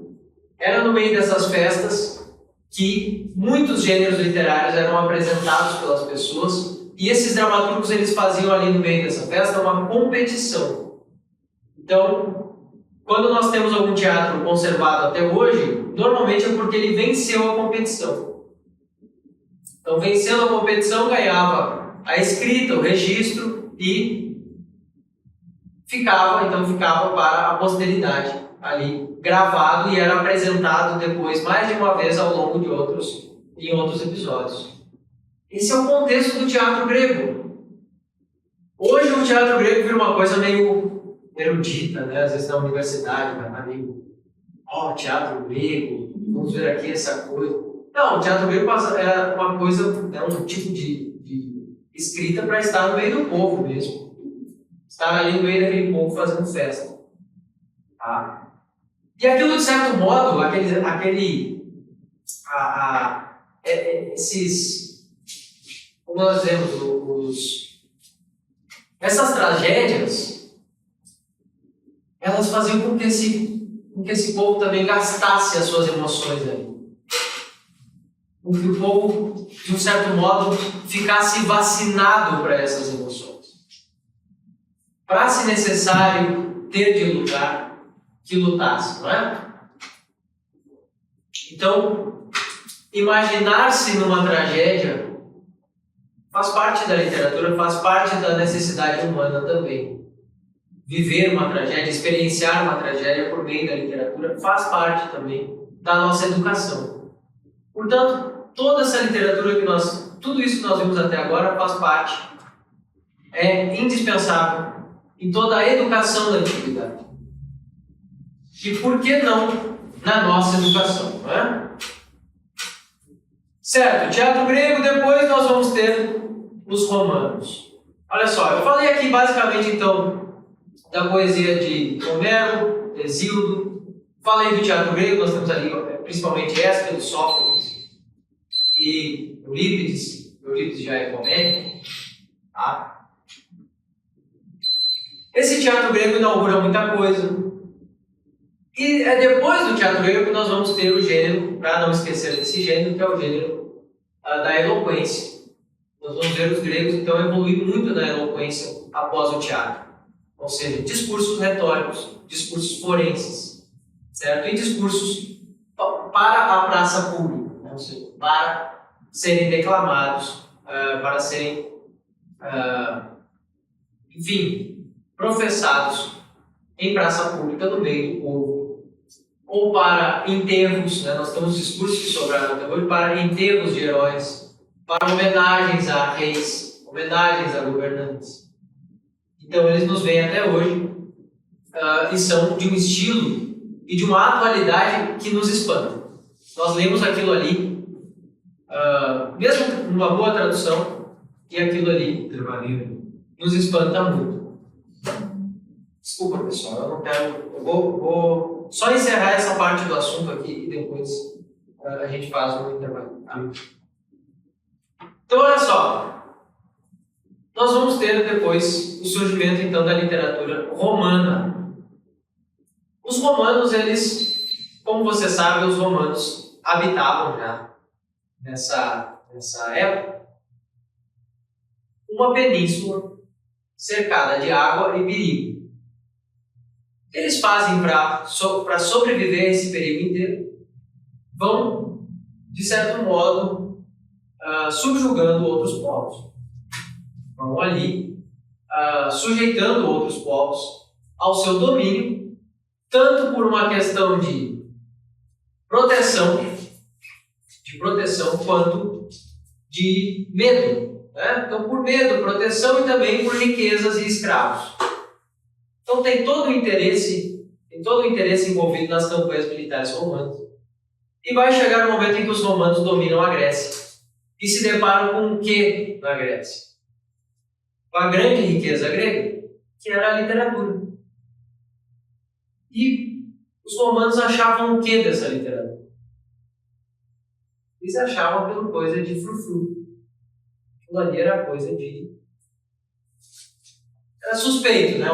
Era no meio dessas festas que muitos gêneros literários eram apresentados pelas pessoas, e esses dramaturgos eles faziam ali no meio dessa festa uma competição. Então, quando nós temos algum teatro conservado até hoje, normalmente é porque ele venceu a competição. Então, vencendo a competição, ganhava a escrita, o registro, e ficava para a posteridade ali gravado e era apresentado depois mais de uma vez ao longo em outros episódios. Esse é o contexto do teatro grego. Hoje o teatro grego vira uma coisa meio erudita, né? Às vezes na universidade, meio teatro grego, vamos ver aqui essa coisa. Não, o teatro grego é uma coisa, é um tipo de escrita para estar no meio do povo mesmo. Estar ali no meio daquele povo fazendo festa. Tá? E aquilo, de certo modo, como nós vemos, essas tragédias, elas faziam com que com que esse povo também gastasse as suas emoções ali. Com que o povo, de um certo modo, ficasse vacinado para essas emoções. Para, se necessário, ter de lutar, que lutasse, não é? Então, imaginar-se numa tragédia faz parte da literatura, faz parte da necessidade humana também. Viver uma tragédia, experienciar uma tragédia por meio da literatura faz parte também da nossa educação. Portanto, toda essa literatura tudo isso que nós vimos até agora faz parte, é indispensável em toda a educação da antiguidade. E por que não na nossa educação, não é? Certo, teatro grego, depois nós vamos ter os romanos. Olha só, eu falei aqui basicamente então da poesia de Homero, Hesíodo, falei do teatro grego, nós temos ali principalmente Ésquilo, Sófocles e Eurípides já é comédia, tá? Esse teatro grego inaugura muita coisa. E é depois do teatro grego que nós vamos ter o gênero, para não esquecer desse gênero, que é o gênero da eloquência. Nós vamos ver os gregos, então, evoluir muito na eloquência após o teatro. Ou seja, discursos retóricos, discursos forenses, certo? E discursos para a praça pública, né? Ou seja, para serem declamados, para serem, enfim, professados em praça pública no meio do povo. Ou para enterros, né? Nós temos discursos que sobraram até hoje, para enterros de heróis, para homenagens a reis, homenagens a governantes. Então eles nos vêm até hoje e são de um estilo e de uma atualidade que nos espanta. Nós lemos aquilo ali, mesmo numa boa tradução, e aquilo ali nos espanta muito. Desculpa, pessoal, eu não quero... Eu vou só encerrar essa parte do assunto aqui e depois a gente faz um intervalo. Tá? Então, olha só. Nós vamos ter depois o surgimento, então, da literatura romana. Os romanos, eles, como você sabe, os romanos habitavam já nessa época uma península cercada de água e perigo. O que eles fazem para sobreviver a esse perigo inteiro? Vão, de certo modo, subjugando outros povos. Vão ali, sujeitando outros povos ao seu domínio, tanto por uma questão de proteção quanto de medo. Né? Então, por medo, proteção e também por riquezas e escravos. Então tem todo o interesse envolvido nas campanhas militares romanas. E vai chegar o momento em que os romanos dominam a Grécia e se deparam com o que na Grécia? Com a grande riqueza grega, que era a literatura. E os romanos achavam o que dessa literatura? Eles achavam aquela coisa de frufru. Aquilo ali era coisa de... Era suspeito, né?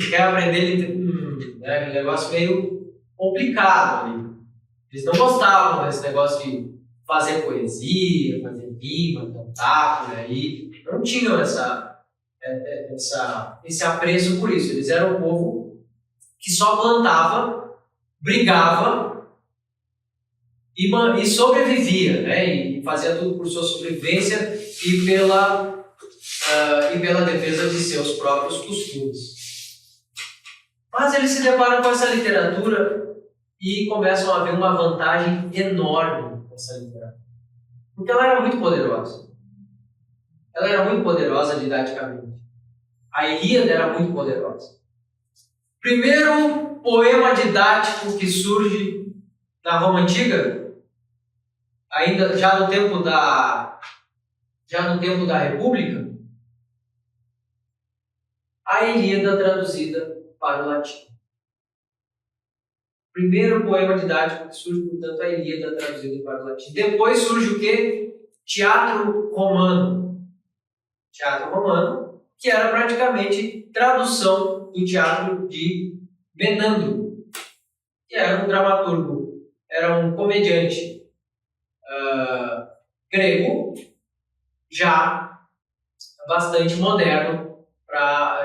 Quer aprender né? Um negócio meio complicado ali. Eles não gostavam desse negócio de fazer poesia, fazer rima, cantar por aí. Não tinham esse apreço por isso. Eles eram um povo que só plantava, brigava e sobrevivia, né? E fazia tudo por sua sobrevivência e pela defesa de seus próprios costumes. Mas eles se deparam com essa literatura e começam a ver uma vantagem enorme nessa literatura. Porque ela era muito poderosa. Ela era muito poderosa didaticamente. A Ilíada era muito poderosa. Primeiro poema didático que surge na Roma Antiga, ainda já no tempo da República, a Ilíada traduzida para o latim. Primeiro poema didático que surge, portanto, a Ilíada traduzida para o latim. Depois surge o quê? Teatro romano. Teatro romano, que era praticamente tradução do teatro de Menandro, era um dramaturgo, era um comediante grego, já bastante moderno,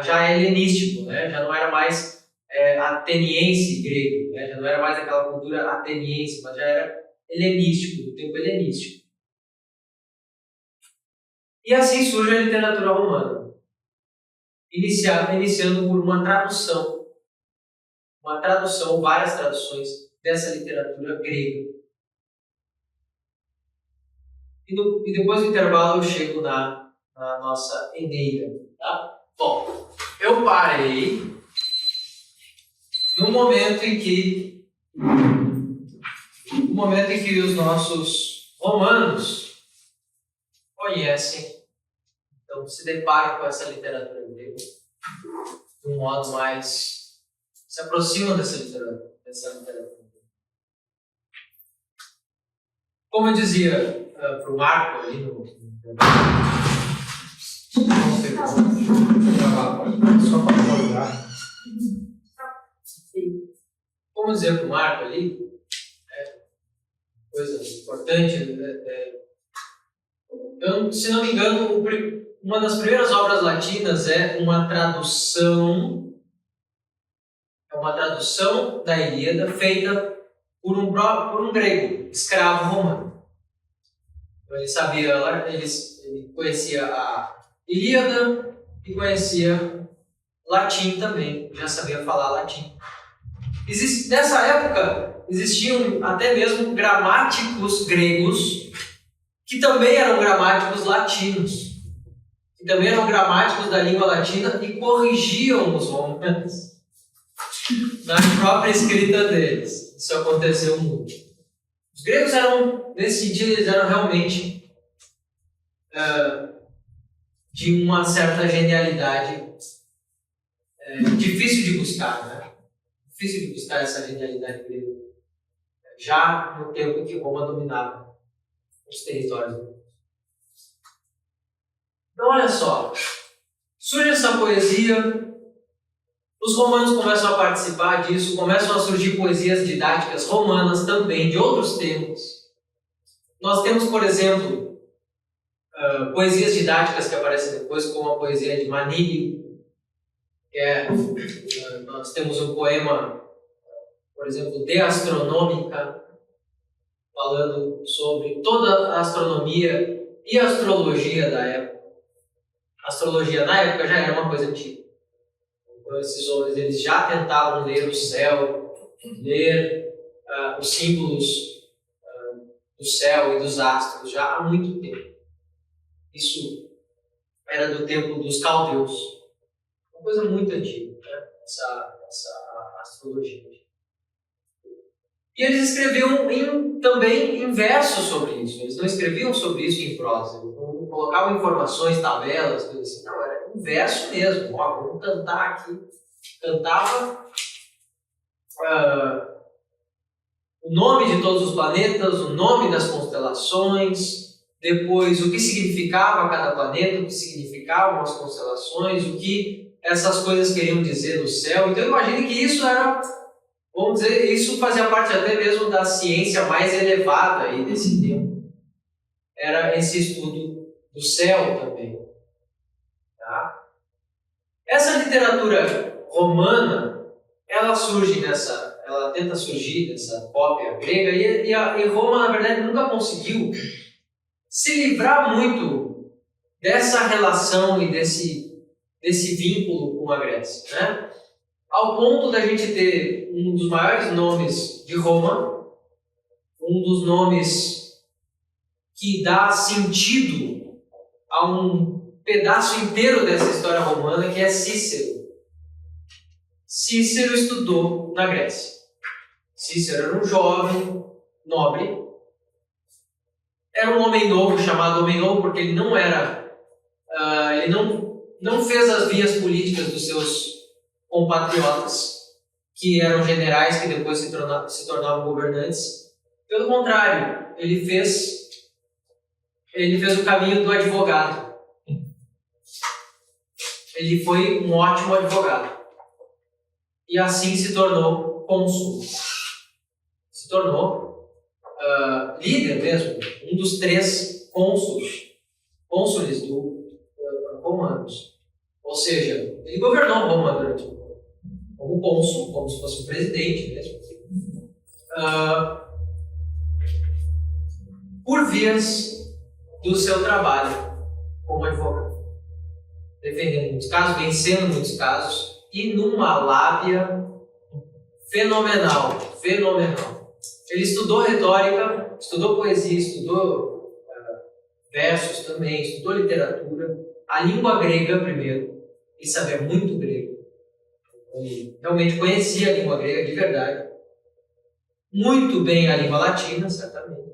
já helenístico, né? Já não era mais ateniense grego, né? Já não era mais aquela cultura ateniense, mas já era helenístico, do tempo helenístico. E assim surge a literatura romana, iniciando por uma tradução, várias traduções dessa literatura grega. E depois do intervalo eu chego na nossa Eneida, tá? Bom, eu parei no momento em que os nossos romanos conhecem, então se deparam com essa literatura grega de um modo mais, se aproximam dessa literatura. Como eu dizia para o Marco ali Só para acordar. como dizer para o Marco ali, coisa importante, se não me engano, uma das primeiras obras latinas é uma tradução da Ilíada feita por um grego, escravo romano. Então ele conhecia a Ilíada e conhecia latim também, já sabia falar latim. Nessa época existiam até mesmo gramáticos gregos que também eram gramáticos latinos, que também eram gramáticos da língua latina e corrigiam os romanos na própria escrita deles. Isso aconteceu muito. Os gregos eram, nesse sentido, eles eram realmente de uma certa genialidade difícil de buscar, né? Difícil de buscar essa genialidade grega, já no tempo em que Roma dominava os territórios. Então, olha só, surge essa poesia. Os romanos começam a participar disso, começam a surgir poesias didáticas romanas também, de outros temas. Nós temos, por exemplo, poesias didáticas que aparecem depois, como a poesia de Manílio, nós temos um poema, por exemplo, De Astronômica, falando sobre toda a astronomia e a astrologia da época. A astrologia na época já era uma coisa antiga. Então, esses homens eles já tentavam ler o céu, ler os símbolos do céu e dos astros já há muito tempo. Isso era do tempo dos caldeus. Uma coisa muito antiga, né? essa astrologia. E eles escreviam também em versos sobre isso. Eles não escreviam sobre isso em prosa. Eles não colocavam informações, tabelas, tudo assim. Não, era um verso mesmo. Ó, vamos cantar aqui. Cantava o nome de todos os planetas, o nome das constelações, depois o que significava cada planeta, o que significavam as constelações, o que essas coisas queriam dizer no céu. Então, imagine que isso era, vamos dizer, isso fazia parte até mesmo da ciência mais elevada aí desse tempo. Era esse estudo do céu também. Tá? Essa literatura romana, ela tenta surgir dessa cópia grega e Roma, na verdade, nunca conseguiu se livrar muito dessa relação e desse vínculo com a Grécia, né? Ao ponto da gente ter um dos maiores nomes de Roma, um dos nomes que dá sentido a um pedaço inteiro dessa história romana, que é Cícero. Cícero estudou na Grécia. Cícero era um jovem nobre, era um homem novo, chamado homem novo porque ele não era, ele não fez as vias políticas dos seus compatriotas, que eram generais que depois se tornavam governantes. Pelo contrário, ele fez o caminho do advogado. Ele foi um ótimo advogado. E assim se tornou cônsul. tornou líder mesmo, um dos 3 cônsules romanos. Ou seja, ele governou Roma durante como cônsul, como se fosse um presidente mesmo, por vias do seu trabalho como advogado, defendendo muitos casos, vencendo muitos casos e numa lábia fenomenal. Ele estudou retórica, estudou poesia, estudou versos também, estudou literatura, a língua grega primeiro, ele sabia muito grego, ele realmente conhecia a língua grega de verdade, muito bem a língua latina, certamente,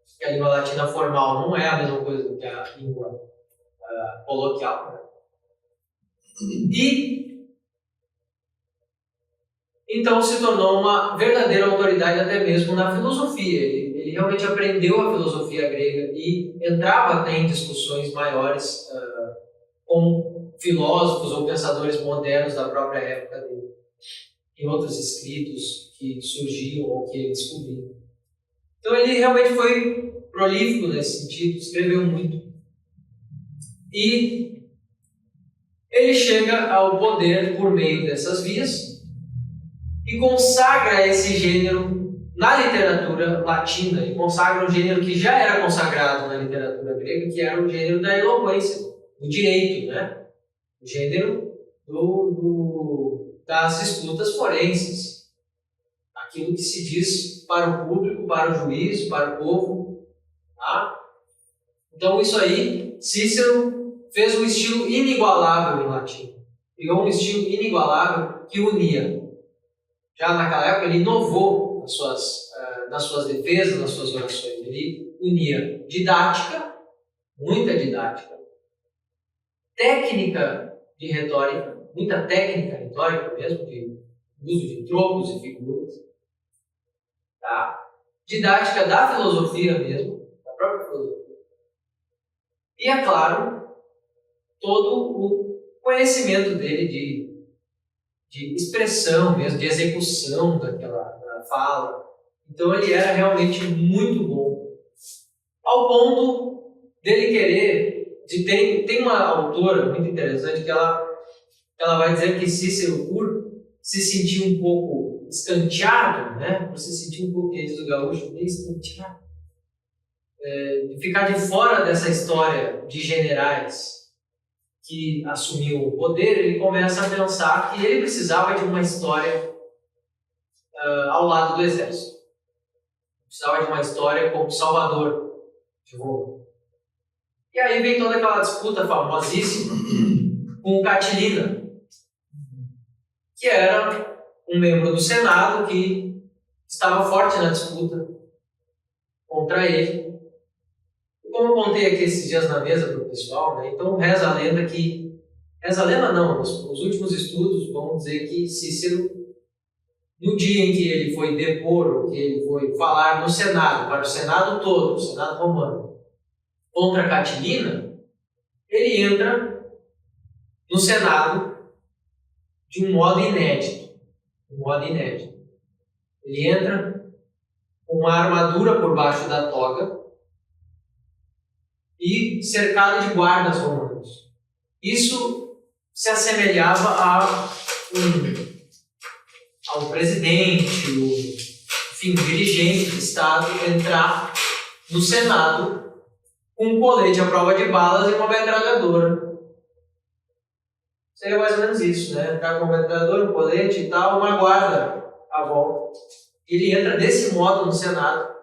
porque a língua latina formal não é a mesma coisa que a língua coloquial, né? E então se tornou uma verdadeira autoridade até mesmo na filosofia. Ele realmente aprendeu a filosofia grega e entrava até em discussões maiores com filósofos ou pensadores modernos da própria época dele, em outros escritos que surgiam ou que ele descobriu. Então ele realmente foi prolífico nesse sentido, escreveu muito. E ele chega ao poder por meio dessas vias e consagra esse gênero na literatura latina, e consagra um gênero que já era consagrado na literatura grega, que era o gênero da eloquência, do direito, né? O gênero das disputas forenses, aquilo que se diz para o público, para o juiz, para o povo, tá? Então isso aí, Cícero fez um estilo inigualável em latim, criou um estilo inigualável que unia. Já naquela época ele inovou nas suas defesas, nas suas orações. Ele unia didática, muita didática, técnica de retórica, muita técnica retórica mesmo, de uso de trocos e figuras, tá? Didática da filosofia mesmo, da própria filosofia. E, é claro, todo o conhecimento dele de expressão mesmo, de execução daquela fala. Então ele era realmente muito bom. Ao ponto dele querer... Tem uma autora muito interessante que ela vai dizer que Cícero, por se sentir um pouco escanteado, né? Por se sentir um pouco, que diz o gaúcho, meio escanteado, de ficar de fora dessa história de generais que assumiu o poder, ele começa a pensar que ele precisava de uma história ao lado do exército. Precisava de uma história como Salvador de Roma. E aí vem toda aquela disputa famosíssima com Catilina, que era um membro do Senado que estava forte na disputa contra ele. Como eu contei aqui esses dias na mesa para o pessoal, né? Então reza a lenda que... Reza a lenda não, os últimos estudos vão dizer que Cícero, no dia em que ele foi depor, ou que ele foi falar no Senado, para o Senado todo, o Senado romano, contra Catilina, ele entra no Senado de um modo inédito. Ele entra com uma armadura por baixo da toga, e cercado de guardas romanos. Isso se assemelhava ao presidente, o dirigente do Estado entrar no Senado com um colete à prova de balas e uma metralhadora. Seria mais ou menos isso, né? Entrar com uma metralhadora, um colete e tal, uma guarda à volta. Ele entra desse modo no Senado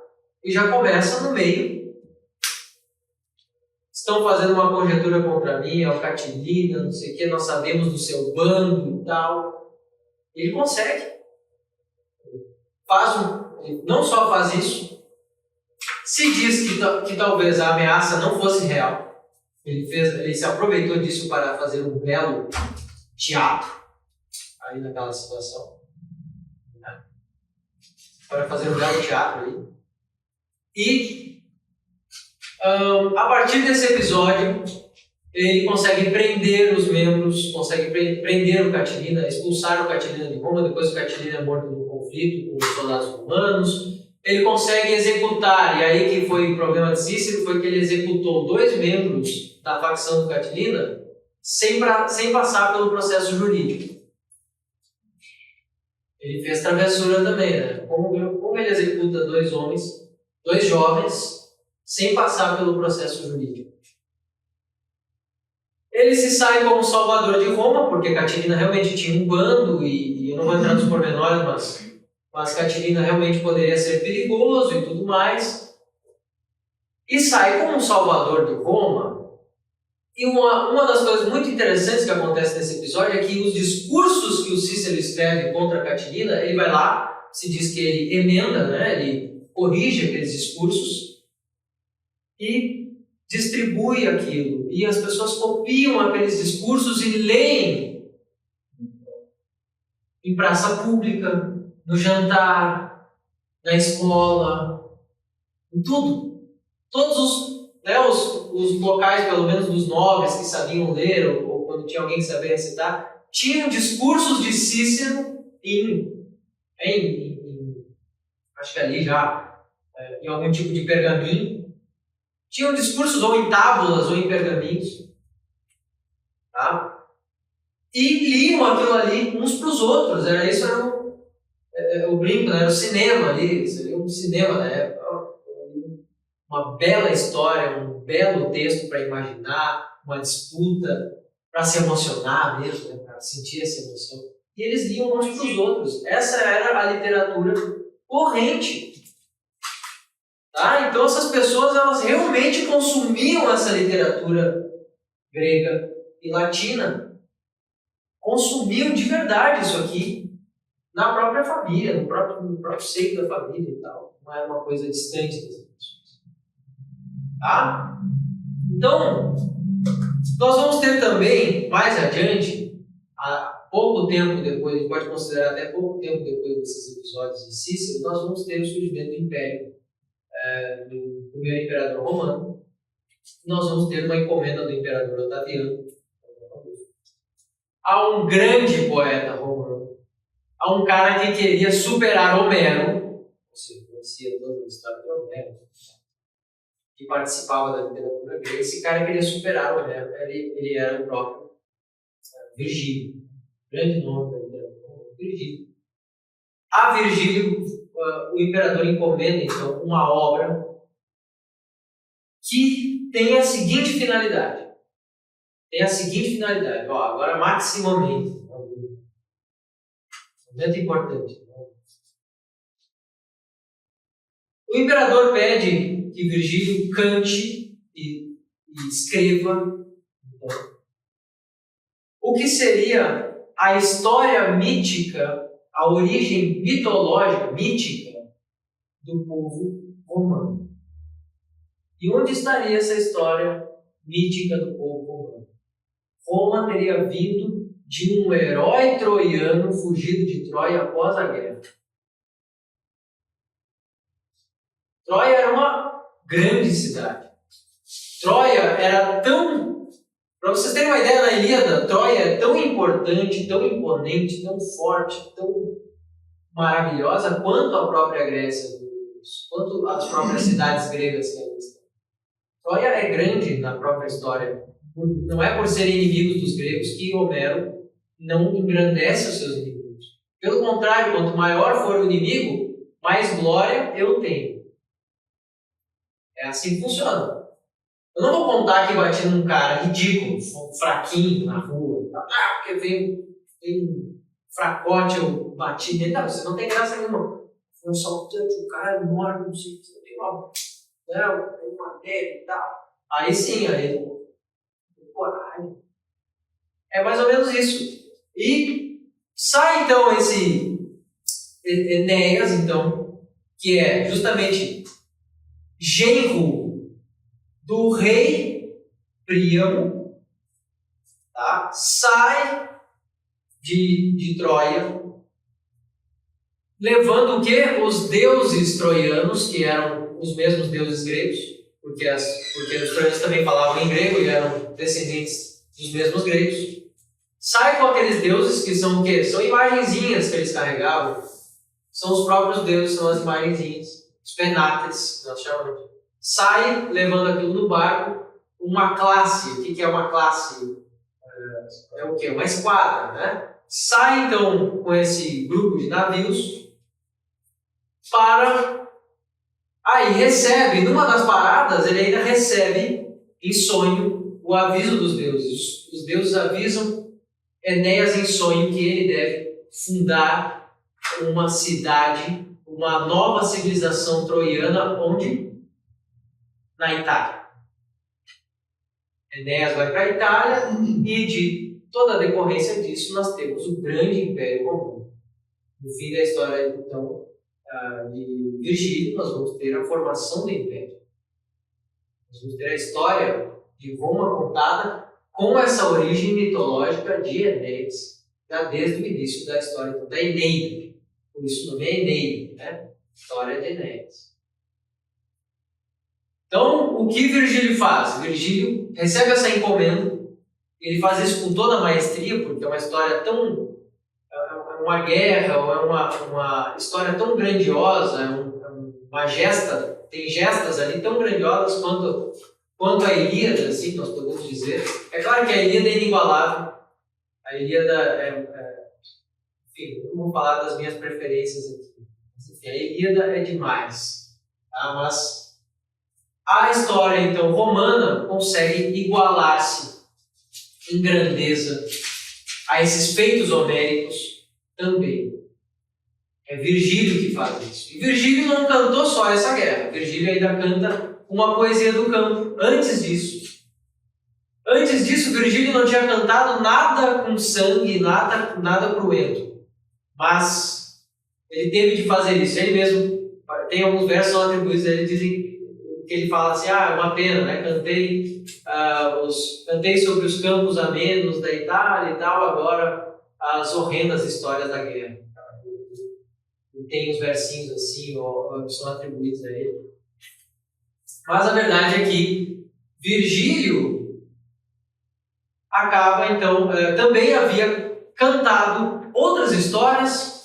e já começa no meio. Estão fazendo uma conjectura contra mim, é o Catilina, não sei o que, nós sabemos do seu bando e tal. Ele consegue. Ele não só faz isso, se diz que talvez a ameaça não fosse real. Ele se aproveitou disso para fazer um belo teatro aí naquela situação. Né? Para fazer um belo teatro aí. E a partir desse episódio, ele consegue prender os membros, consegue prender o Catilina, expulsar o Catilina de Roma. Depois o Catilina é morto no conflito com os soldados romanos. Ele consegue executar, e aí que foi o problema de Cícero, foi que ele executou 2 membros da facção do Catilina sem passar pelo processo jurídico. Ele fez travessura também, né? Como ele executa 2 homens, 2 jovens, sem passar pelo processo jurídico? Ele se sai como salvador de Roma, porque Catilina realmente tinha um bando, e eu não vou entrar nos pormenores, mas Catilina realmente poderia ser perigoso e tudo mais. E sai como salvador de Roma. E uma das coisas muito interessantes que acontece nesse episódio é que os discursos que o Cícero escreve contra Catilina, ele vai lá, se diz que ele emenda, né? Ele corrige aqueles discursos e distribui aquilo. E as pessoas copiam aqueles discursos e leem em praça pública, no jantar, na escola, em tudo. Todos os locais, pelo menos dos nobres que sabiam ler, ou quando tinha alguém que sabia recitar, tinham discursos de Cícero acho que ali já, em algum tipo de pergaminho. Tinham discursos ou em tábulas ou em pergaminhos. Tá? E liam aquilo ali uns para os outros. Isso era o brinco, né? Era o cinema ali. Seria um cinema da época. Uma bela história, um belo texto para imaginar, uma disputa, para se emocionar mesmo, né? Para sentir essa emoção. E eles liam uns para os outros. Essa era a literatura corrente. Tá? Então essas pessoas elas realmente consumiam essa literatura grega e latina. Consumiam de verdade isso aqui na própria família, no próprio seio da família e tal. Não era uma coisa distante das pessoas. Tá? Então, nós vamos ter também, mais adiante, pouco tempo depois, a gente pode considerar até pouco tempo depois desses episódios de Cícero, nós vamos ter o surgimento do Império, do primeiro imperador romano. Nós vamos ter uma encomenda do imperador Otaviano a um grande poeta romano, a um cara que queria superar Homero. Você conhecia toda a história de Homero, que participava da literatura grega. Esse cara queria superar Homero. Ele era o próprio Virgílio, grande nome da literatura, Virgílio. A Virgílio, o imperador encomenda então uma obra que tem a seguinte finalidade. Agora maximamente. Momento importante. O imperador pede que Virgílio cante e escreva então, o que seria a história mítica, a origem mitológica, mítica do povo romano. E onde estaria essa história mítica do povo romano? Roma teria vindo de um herói troiano fugido de Troia após a guerra. Troia era uma grande cidade. Troia era tão... Para vocês terem uma ideia, na Ilíada, Troia é tão importante, tão imponente, tão forte, tão maravilhosa quanto a própria Grécia, quanto as próprias cidades gregas que ali estão. Troia é grande na própria história. Não é por serem inimigos dos gregos que Homero não engrandece os seus inimigos. Pelo contrário, quanto maior for o inimigo, mais glória eu tenho. É assim que funciona. Eu não vou contar que bati num cara ridículo, fraquinho na rua. Porque veio um fracote, eu bati nele. Não, você não tem graça nenhuma. Foi um saltante, um cara enorme, não sei o que. Tem uma dele e tal. Aí sim, aí coragem. É mais ou menos isso. E sai então esse Enéas, então, que é justamente genro do rei Príamo, tá? Sai de Troia, levando o quê? Os deuses troianos, que eram os mesmos deuses gregos, porque os troianos também falavam em grego e eram descendentes dos mesmos gregos. Sai com aqueles deuses que são o quê? São imagenzinhas que eles carregavam. são os próprios deuses, são as imagenzinhas, os penates, nós chamamos. Sai levando aquilo no barco, uma classe. O que é uma classe? É o quê? Uma esquadra, né? Sai então com esse grupo de navios para... Aí recebe, numa das paradas, ele ainda recebe em sonho o aviso dos deuses. Os deuses avisam Enéas em sonho que ele deve fundar uma cidade, uma nova civilização troiana, onde? Na Itália. Enéas vai para a Itália e de toda a decorrência disso nós temos o grande Império Romano. No fim da história, então, de Virgílio, nós vamos ter a formação do Império. Nós vamos ter a história de Roma contada com essa origem mitológica de Enéas, já desde o início da história, então, da Eneida. Por isso o nome é Eneida, né? História de Enéas. Então, o que Virgílio faz? Virgílio recebe essa encomenda, ele faz isso com toda a maestria, porque é uma história tão... uma guerra, ou é uma história tão grandiosa, uma gesta, tem gestas ali tão grandiosas quanto a Ilíada, assim, nós podemos dizer. É claro que a Ilíada é inigualável. A Ilíada enfim, não vou falar das minhas preferências aqui. Mas, enfim, a Ilíada é demais. Tá? Mas a história, então, romana consegue igualar-se em grandeza a esses feitos homéricos também. É Virgílio que faz isso. E Virgílio não cantou só essa guerra. Virgílio ainda canta uma poesia do campo. Antes disso, Virgílio não tinha cantado nada com sangue, nada cruento. Mas ele teve de fazer isso. Ele mesmo, tem alguns versos que são atribuídos a ele, dizem que ele fala assim, é uma pena, né? Cantei sobre os campos amenos da Itália e tal, agora as horrendas histórias da guerra. E tem uns versinhos assim, que são atribuídos a ele. Mas a verdade é que Virgílio acaba, então, também havia cantado outras histórias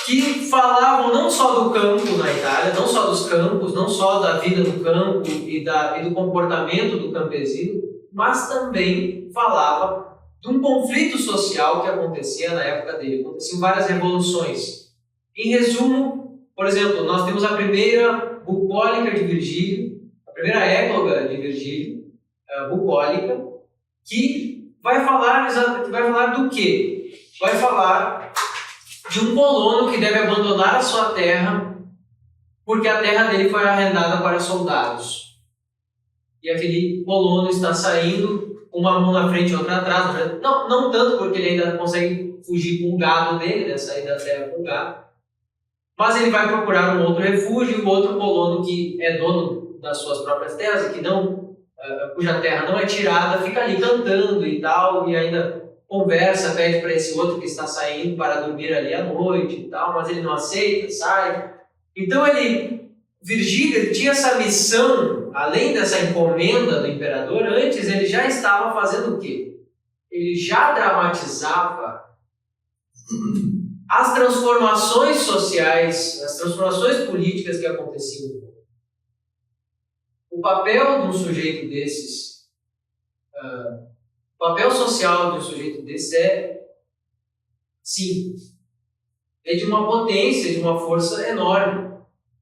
que falavam não só do campo na Itália, não só dos campos, não só da vida do campo e do comportamento do campesino, mas também falava de um conflito social que acontecia na época dele. Aconteciam várias revoluções. Em resumo, por exemplo, nós temos a primeira bucólica de Virgílio, a primeira égloga de Virgílio, bucólica, que vai falar do quê? Vai falar de um colono que deve abandonar a sua terra porque a terra dele foi arrendada para soldados. E aquele colono está saindo, uma mão na frente e outra atrás. Não tanto porque ele ainda consegue fugir com o gado dele, né, sair da terra com o gado, mas ele vai procurar um outro refúgio, um outro colono que é dono das suas próprias terras e cuja terra não é tirada, fica ali cantando e tal, e ainda conversa, pede para esse outro que está saindo para dormir ali à noite e tal, mas ele não aceita, sai. Então Virgílio tinha essa missão, além dessa encomenda do imperador, antes ele já estava fazendo o quê? Ele já dramatizava as transformações sociais, as transformações políticas que aconteciam. O papel de um sujeito desses, o papel social de um sujeito desses sim, é de uma potência, de uma força enorme.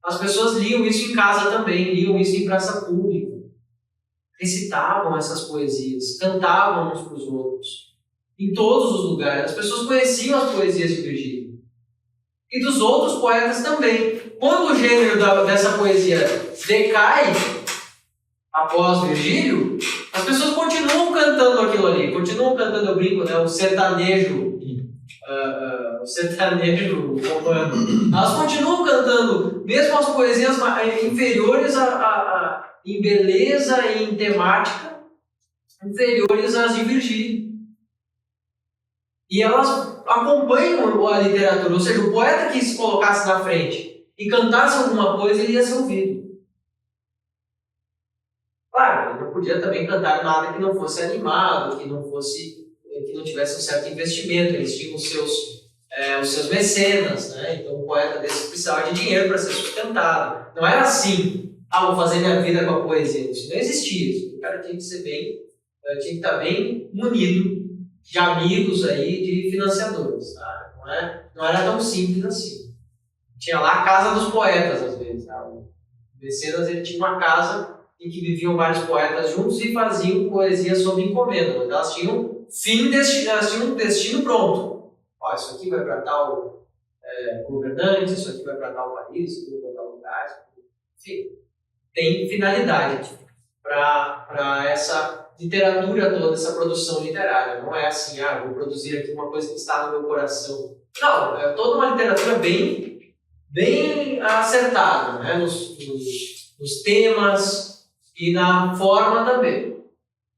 As pessoas liam isso em casa também, liam isso em praça pública, recitavam essas poesias, cantavam uns para os outros, em todos os lugares. As pessoas conheciam as poesias de Virgílio e dos outros poetas também. Quando o gênero dessa poesia decai após Virgílio, as pessoas continuam cantando aquilo ali, continuam cantando, eu brinco, né, o sertanejo romano. Elas continuam cantando, mesmo as poesias inferiores em beleza e em temática, inferiores às de Virgílio. E elas acompanham a literatura, ou seja, o poeta que se colocasse na frente e cantasse alguma coisa, ele ia ser ouvido. Claro, ele não podia também cantar nada que não fosse animado, que não tivesse um certo investimento. Eles tinham os seus os seus mecenas, né? Então, um poeta desse precisava de dinheiro para ser sustentado. Não era assim, vou fazer minha vida com a poesia. Isso não existia. Isso. O cara tinha que ser tinha que estar bem munido de amigos aí, de financiadores, tá? Não era tão simples assim. Tinha lá a casa dos poetas, às vezes. Tá? O mecenas, ele tinha uma casa em que viviam vários poetas juntos e faziam poesia sob encomenda, mas elas tinham um destino pronto. Isso aqui vai para tal governante, isso aqui vai para tal país, isso aqui vai para tal lugar. Enfim, tem finalidade para essa literatura toda, essa produção literária. Não é assim, vou produzir aqui uma coisa que está no meu coração. Não, é toda uma literatura bem acertada, né? Nos temas e na forma também.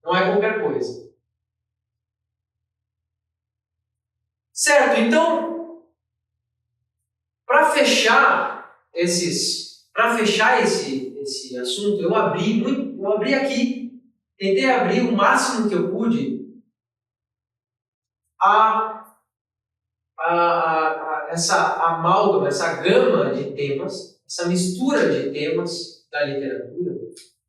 Não é qualquer coisa. Certo, então, para fechar esse assunto, eu abri aqui, tentei abrir o máximo que eu pude essa amálgama, essa gama de temas, essa mistura de temas da literatura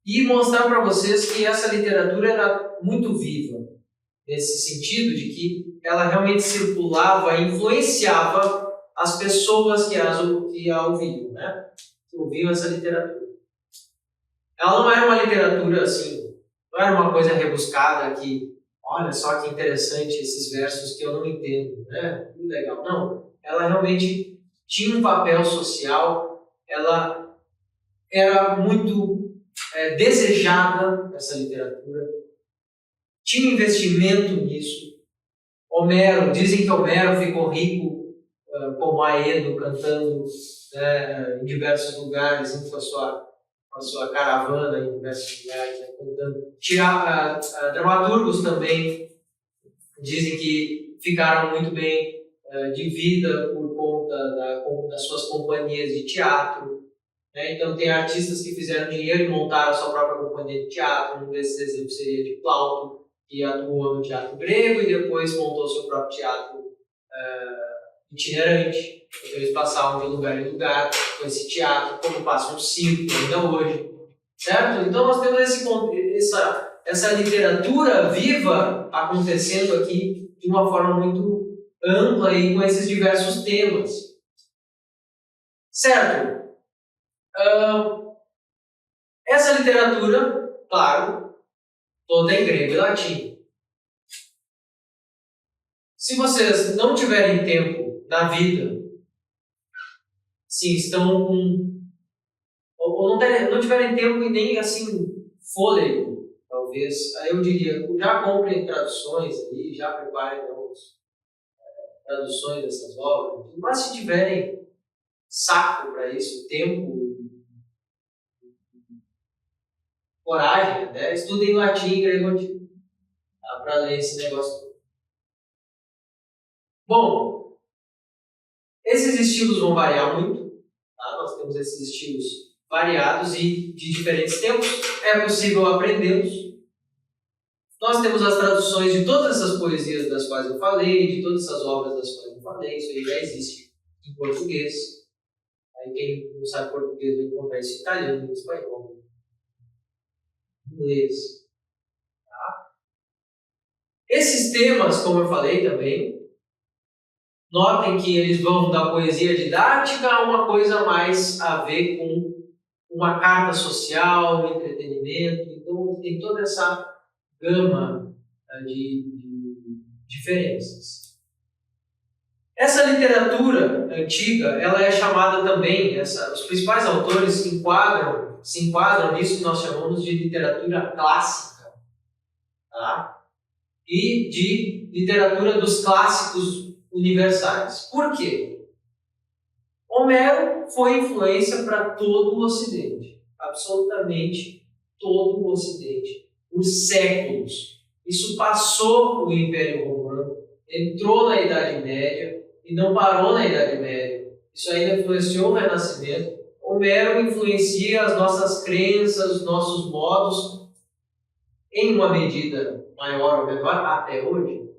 e mostrar para vocês que essa literatura era muito viva, nesse sentido de que ela realmente circulava e influenciava as pessoas que a ouviam, né? Que ouviam essa literatura. Ela não era uma literatura assim, não era uma coisa rebuscada que, olha só que interessante esses versos que eu não entendo, né? Que legal. Não, ela realmente tinha um papel social, ela era muito desejada, essa literatura, tinha investimento nisso. Dizem que Homero ficou rico como Aedo, cantando em diversos lugares, indo com a sua caravana em diversos lugares, cantando. Dramaturgos também dizem que ficaram muito bem de vida por conta das suas companhias de teatro. Né? Então, tem artistas que fizeram dinheiro e montaram a sua própria companhia de teatro. Um desses exemplos seria de Plauto, que atuou no teatro grego e depois montou seu próprio teatro itinerante. Então, eles passavam de lugar em lugar com esse teatro, como passa um circo ainda hoje. Certo? Então, nós temos essa literatura viva acontecendo aqui de uma forma muito ampla e com esses diversos temas. Certo? Essa literatura, claro, toda em grego e latim. Se vocês não tiverem tempo na vida, se estão com... ou não tiverem tempo e nem assim fôlego, talvez, aí eu diria, já comprem traduções aí, já preparem traduções dessas obras, mas se tiverem saco para isso, tempo, coragem, até estudem latim e grego antigo, para ler esse negócio todo. Bom, esses estilos vão variar muito, tá? Nós temos esses estilos variados e de diferentes tempos, é possível aprendê-los. Nós temos as traduções de todas essas poesias das quais eu falei, de todas essas obras das quais eu falei, isso aí já existe em português. Aí quem não sabe português vai encontrar isso em italiano, em espanhol, em inglês. Tá? Esses temas, como eu falei também, notem que eles vão da poesia didática a uma coisa mais a ver com uma carta social, entretenimento. Então, tem toda essa gama de diferenças. Essa literatura antiga, ela é chamada também, os principais autores se enquadram nisso que nós chamamos de literatura clássica, tá? E de literatura dos clássicos universais. Por quê? Homero foi influência para todo o Ocidente, absolutamente todo o Ocidente, por séculos. Isso passou o Império Romano, entrou na Idade Média e não parou na Idade Média. Isso ainda influenciou o Renascimento. Homero influencia as nossas crenças, os nossos modos, em uma medida maior ou menor, até hoje.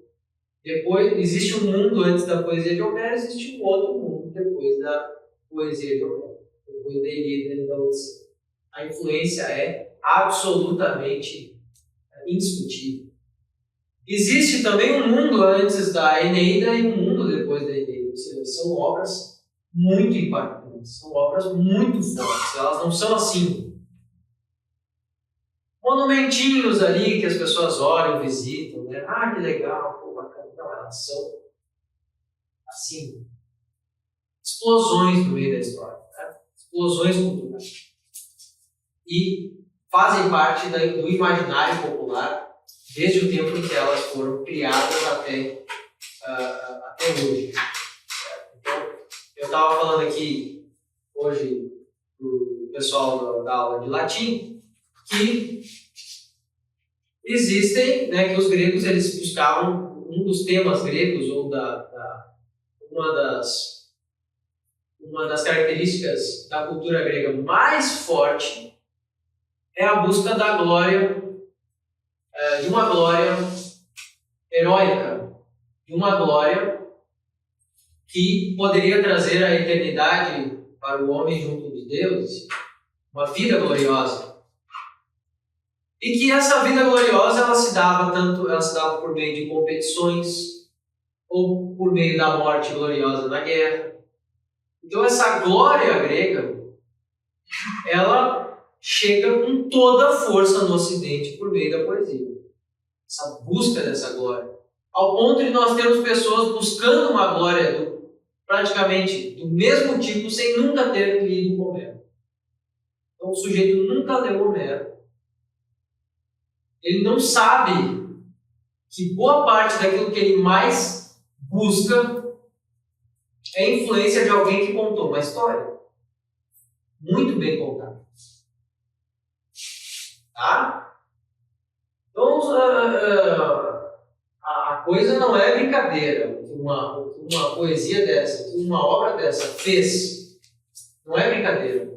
Depois, existe um mundo antes da poesia de Homero, existe um outro mundo depois da poesia de Homero. Depois da Ilíada e da Odisseia. A influência é absolutamente indiscutível. Existe também um mundo antes da Eneida e um mundo depois da Eneida. Ou seja, são obras muito impactantes, são obras muito fortes. Elas não são assim monumentinhos ali que as pessoas olham, visitam, né? Ah, que legal, pô, bacana. Não, elas são assim, explosões no meio da história, né? Explosões culturais. E fazem parte do imaginário popular desde o tempo em que elas foram criadas até hoje. Então, eu estava falando aqui hoje para o pessoal da aula de latim que existem, né, que os gregos eles buscavam um dos temas gregos ou uma das características da cultura grega mais forte é a busca da glória, de uma glória heróica, de uma glória que poderia trazer a eternidade para o homem junto dos deuses, uma vida gloriosa. E que essa vida gloriosa ela se dava por meio de competições ou por meio da morte gloriosa na guerra. Então essa glória grega, ela chega com toda a força no Ocidente por meio da poesia. Essa busca dessa glória. Ao ponto de nós termos pessoas buscando uma glória praticamente do mesmo tipo, sem nunca ter lido Homero. Então o sujeito nunca leu Homero. Ele não sabe que boa parte daquilo que ele mais busca é a influência de alguém que contou uma história. Muito bem contada. Tá? Então, a coisa não é brincadeira. Uma poesia dessa, uma obra dessa fez. Não é brincadeira.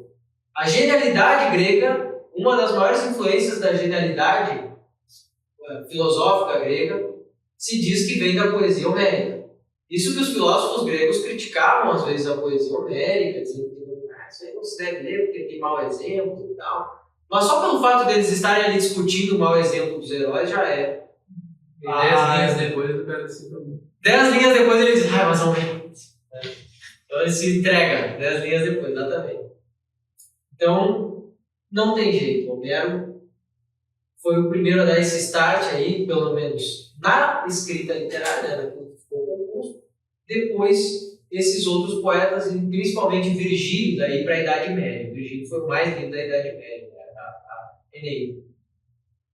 A genialidade grega, uma das maiores influências da genialidade filosófica grega, se diz que vem da poesia homérica. Isso que os filósofos gregos criticavam às vezes a poesia homérica, dizendo que isso aí não se deve ler porque tem mau exemplo e tal. Mas só pelo fato deles estarem ali discutindo o mau exemplo dos heróis já é. E 10 linhas depois eu quero assim também. 10 linhas depois ele diz, mas não é. Então ele se entrega 10 linhas depois, exatamente. Então, não tem jeito. Homero foi o primeiro a dar esse start aí, pelo menos na escrita literária, naquilo que ficou composto. Depois, esses outros poetas, principalmente Virgílio, daí para a Idade Média. Virgílio foi o mais lido da Idade Média, a Eneida.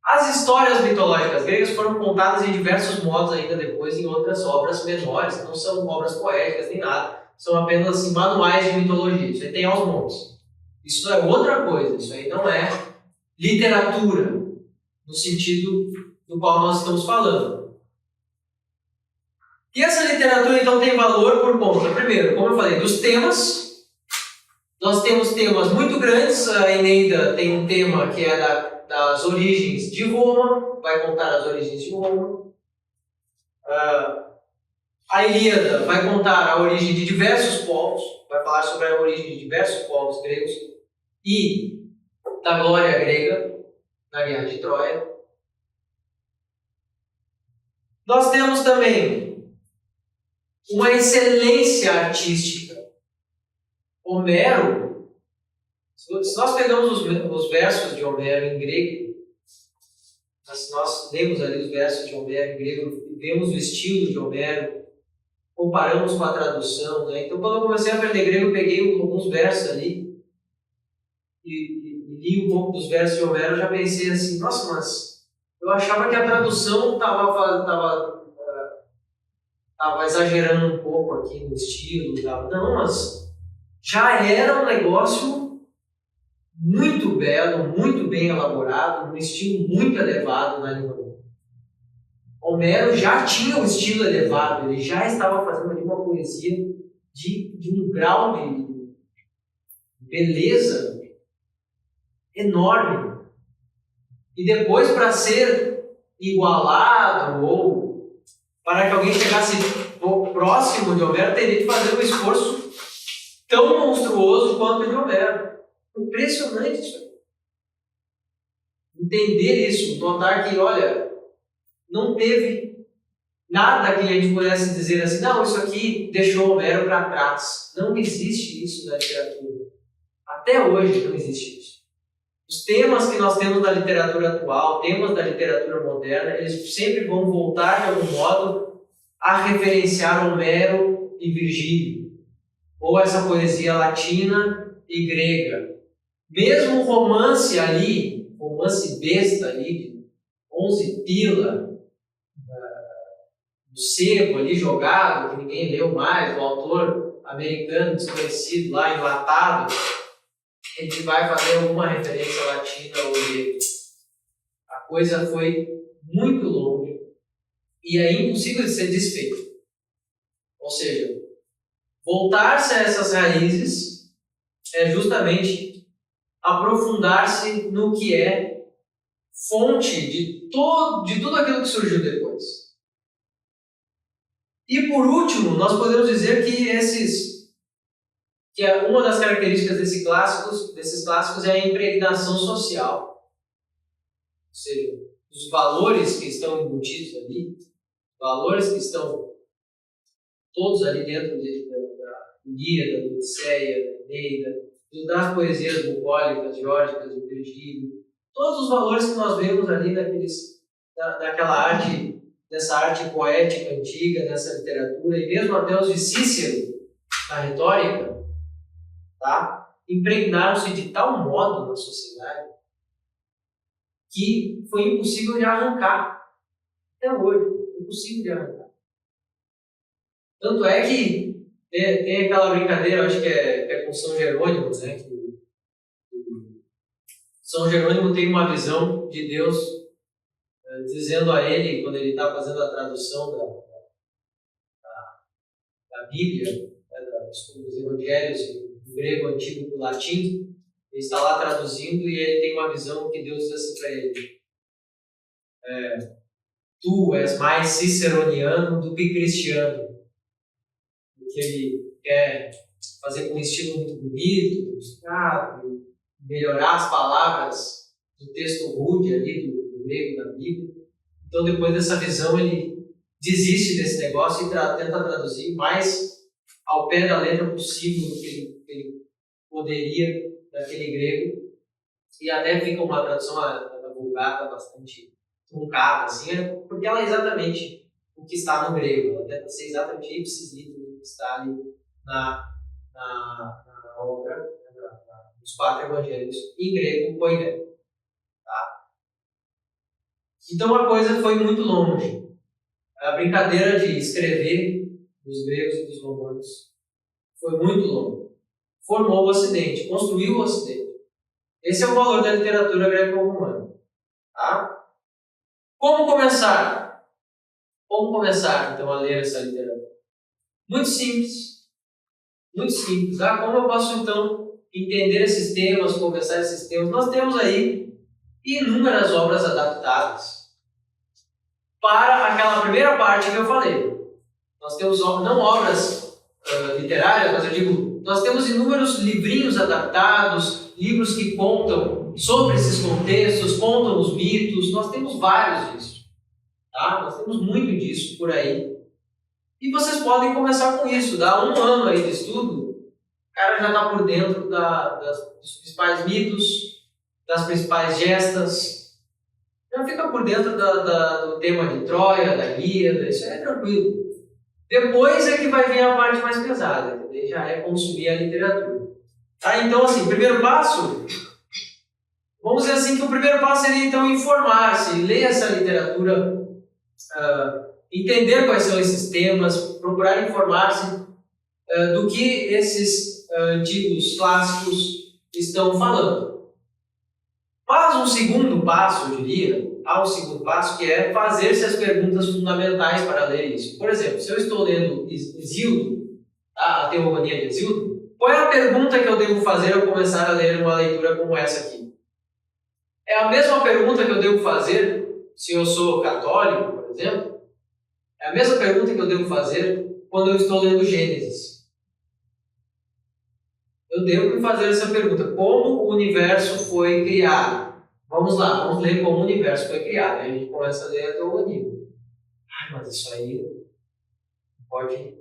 As histórias mitológicas gregas foram contadas em diversos modos ainda depois em outras obras menores, que não são obras poéticas nem nada, são apenas assim, manuais de mitologia. Isso aí tem aos montes. Isso é outra coisa, isso aí não é literatura, no sentido do qual nós estamos falando. E essa literatura, então, tem valor por conta, primeiro, como eu falei, dos temas. Nós temos temas muito grandes. A Eneida tem um tema que é das origens de Roma, vai contar as origens de Roma. A Ilíada vai contar a origem de diversos povos, vai falar sobre a origem de diversos povos gregos e da glória grega na Guerra de Troia. Nós temos também uma excelência artística. Homero, se nós pegamos os versos de Homero em grego, se nós lemos ali os versos de Homero em grego, vemos o estilo de Homero, comparamos com a tradução, né? Então, quando eu comecei a aprender grego, eu peguei alguns versos ali e li um pouco dos versos de Homero, eu já pensei assim, nossa, mas eu achava que a tradução estava exagerando um pouco aqui no estilo e tal. Não, mas já era um negócio muito belo, muito bem elaborado, um estilo muito elevado na língua. Homero já tinha um estilo elevado, ele já estava fazendo ali uma poesia de um grau de beleza enorme. E depois, para ser igualado ou para que alguém chegasse próximo de Homero, teria que fazer um esforço tão monstruoso quanto o de Homero. Impressionante isso aí. Entender isso, notar que, olha, não teve nada que a gente pudesse dizer assim, não, isso aqui deixou Homero para trás. Não existe isso na literatura. Até hoje não existe isso. Os temas que nós temos da literatura atual, temas da literatura moderna, eles sempre vão voltar, de algum modo, a referenciar Homero e Virgílio, ou essa poesia latina e grega. Mesmo o romance ali, romance besta ali, de 11 pila, do sebo ali jogado, que ninguém leu mais, o autor americano desconhecido lá, enlatado, a gente vai fazer alguma referência latina ou grega. A coisa foi muito longe e é impossível de ser desfeita. Ou seja, voltar-se a essas raízes é justamente aprofundar-se no que é fonte de tudo aquilo que surgiu depois. E por último, nós podemos dizer que uma das características desses clássicos é a impregnação social. Ou seja, os valores que estão embutidos ali, valores que estão todos ali dentro da Ilíada, da Odisseia, da Eneida, das poesias bucólicas, geórgicas, de Virgílio, todos os valores que nós vemos ali daquela arte, dessa arte poética antiga, dessa literatura, e mesmo até os de Cícero, na retórica, tá? Impregnaram-se de tal modo na sociedade que foi impossível de arrancar. Até hoje, impossível de arrancar. Tanto é que tem aquela brincadeira, acho que é com São Jerônimo, né? Que São Jerônimo tem uma visão de Deus dizendo a ele, quando ele está fazendo a tradução da Bíblia, dos Evangelhos, do grego antigo para o latim, ele está lá traduzindo e ele tem uma visão que Deus diz assim para ele: tu és mais ciceroniano do que cristiano. Porque ele quer fazer com um estilo muito bonito, ilustrado, melhorar as palavras do texto rude ali do grego da Bíblia. Então, depois dessa visão, ele desiste desse negócio e tenta traduzir mais ao pé da letra possível do que ele poderia daquele grego. E até fica uma tradução da Vulgata bastante truncada, assim, porque ela é exatamente o que está no grego. Ela tenta ser exatamente ipsis literis o que está ali na obra, dos 4 evangelhos, em grego, poiné. Tá? Então a coisa foi muito longe. A brincadeira de escrever dos gregos e dos romanos foi muito longe. Formou o Ocidente, construiu o Ocidente. Esse é o valor da literatura greco-romana. Tá? Como começar? Como começar, então, a ler essa literatura? Muito simples. Muito simples. Como eu posso, então, entender esses temas, conversar esses temas? Nós temos aí inúmeras obras adaptadas para aquela primeira parte que eu falei. Nós temos não obras literárias, mas eu digo, nós temos inúmeros livrinhos adaptados, livros que contam sobre esses contextos, contam os mitos, nós temos vários disso. Tá? Nós temos muito disso por aí. E vocês podem começar com isso, dá 1 ano aí de estudo, o cara já está por dentro dos principais mitos, das principais gestas, já fica por dentro do tema de Troia, da Ilíada, isso é tranquilo. Depois é que vai vir a parte mais pesada, que já é consumir a literatura. Tá? Então, assim, primeiro passo, vamos dizer assim que o primeiro passo seria então informar-se, ler essa literatura, entender quais são esses temas, procurar informar-se do que esses antigos clássicos estão falando. Mas um segundo passo, eu diria, há um segundo passo que é fazer-se as perguntas fundamentais para ler isso. Por exemplo, se eu estou lendo Hesíodo, a Teogonia de Hesíodo, qual é a pergunta que eu devo fazer ao começar a ler uma leitura como essa aqui? É a mesma pergunta que eu devo fazer se eu sou católico, por exemplo? É a mesma pergunta que eu devo fazer quando eu estou lendo Gênesis. Eu devo me fazer essa pergunta: como o universo foi criado? Vamos lá, vamos ler como o universo foi criado. Aí a gente começa a ler a teologia. Mas isso aí pode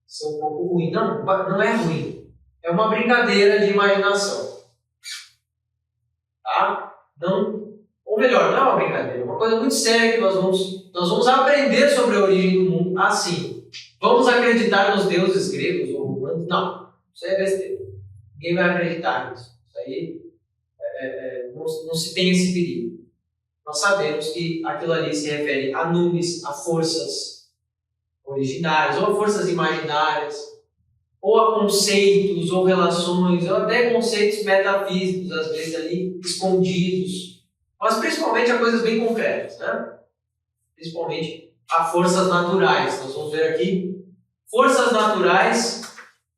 ser um pouco ruim. Não, não é ruim. É uma brincadeira de imaginação. Tá? Não, ou melhor, não é uma brincadeira, é uma coisa muito séria que nós vamos aprender sobre a origem do mundo assim. Vamos acreditar nos deuses gregos ou romanos? Não, isso aí é besteira. Ninguém vai acreditar nisso. Isso aí não se tem esse perigo. Nós sabemos que aquilo ali se refere a numes, a forças originárias, ou a forças imaginárias, ou a conceitos, ou relações, ou até conceitos metafísicos, às vezes ali escondidos, mas principalmente a coisas bem concretas, né? Principalmente a forças naturais. Nós vamos ver aqui forças naturais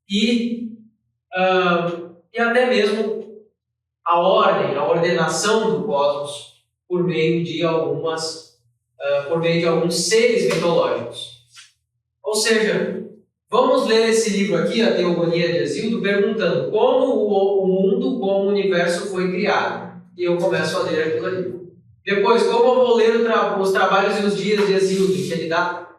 e até mesmo a ordem, a ordenação do cosmos por meio de alguns seres mitológicos. Ou seja, vamos ler esse livro aqui, A Teogonia de Hesíodo, perguntando como o mundo, como o universo foi criado. E eu começo a ler aquilo ali. Depois, como eu vou ler os trabalhos e os dias de Hesíodo, que ele dá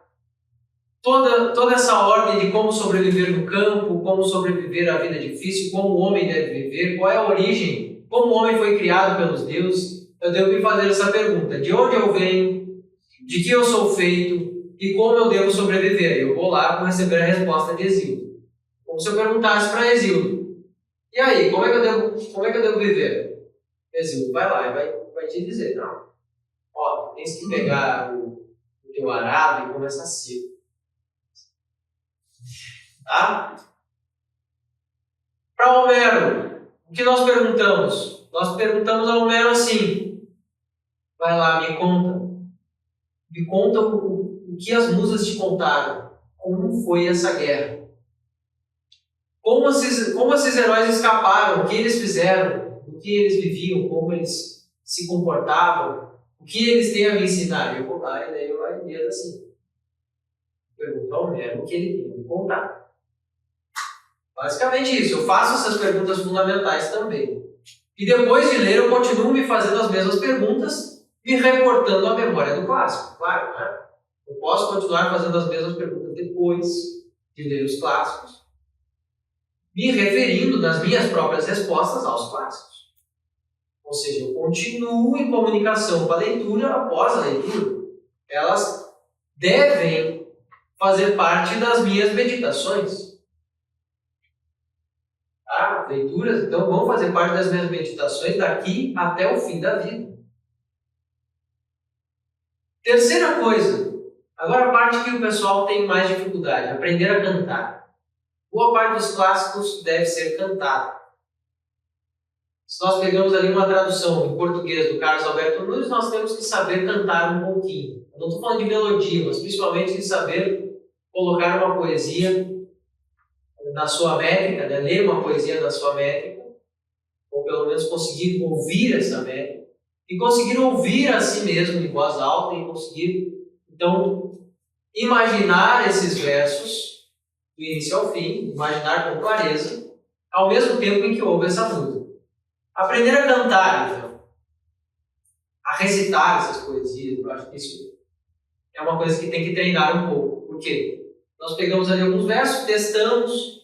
toda essa ordem de como sobreviver no campo, como sobreviver à vida difícil, como o homem deve viver, qual é a origem, como o homem foi criado pelos deuses. Eu devo me fazer essa pergunta: de onde eu venho, de que eu sou feito e como eu devo sobreviver? Eu vou lá para receber a resposta de Hesíodo. Como se eu perguntasse para Hesíodo: e aí, como é que eu devo viver? Hesíodo vai lá e vai te dizer: não, ó, tens que pegar o teu arado e começar cedo. Tá? Para Homero, o que nós perguntamos? Nós perguntamos a Homero assim: vai lá, me conta o que as musas te contaram, como foi essa guerra, como esses heróis escaparam, o que eles fizeram, o que eles viviam, como eles se comportavam, o que eles têm a me ensinar. Eu vou lá e daí eu vou dizer assim: pergunta ao Homero o que ele tem a me contar. Basicamente isso, eu faço essas perguntas fundamentais também. E depois de ler, eu continuo me fazendo as mesmas perguntas, me reportando à memória do clássico. Claro, né? Eu posso continuar fazendo as mesmas perguntas depois de ler os clássicos, me referindo nas minhas próprias respostas aos clássicos. Ou seja, eu continuo em comunicação com a leitura após a leitura. Elas devem fazer parte das minhas meditações. Leituras, então, vão fazer parte das minhas meditações daqui até o fim da vida. Terceira coisa, agora a parte que o pessoal tem mais dificuldade: aprender a cantar. Boa parte dos clássicos deve ser cantada. Se nós pegamos ali uma tradução em português do Carlos Alberto Nunes, nós temos que saber cantar um pouquinho. Eu não estou falando de melodia, mas principalmente de saber colocar uma poesia na sua métrica, né? Ler uma poesia na sua métrica, ou pelo menos conseguir ouvir essa métrica, e conseguir ouvir a si mesmo em voz alta, e conseguir, então, imaginar esses versos do início ao fim, imaginar com clareza, ao mesmo tempo em que ouve essa música. Aprender a cantar, então, a recitar essas poesias, eu acho que isso é uma coisa que tem que treinar um pouco. Por quê? Nós pegamos ali alguns versos, testamos.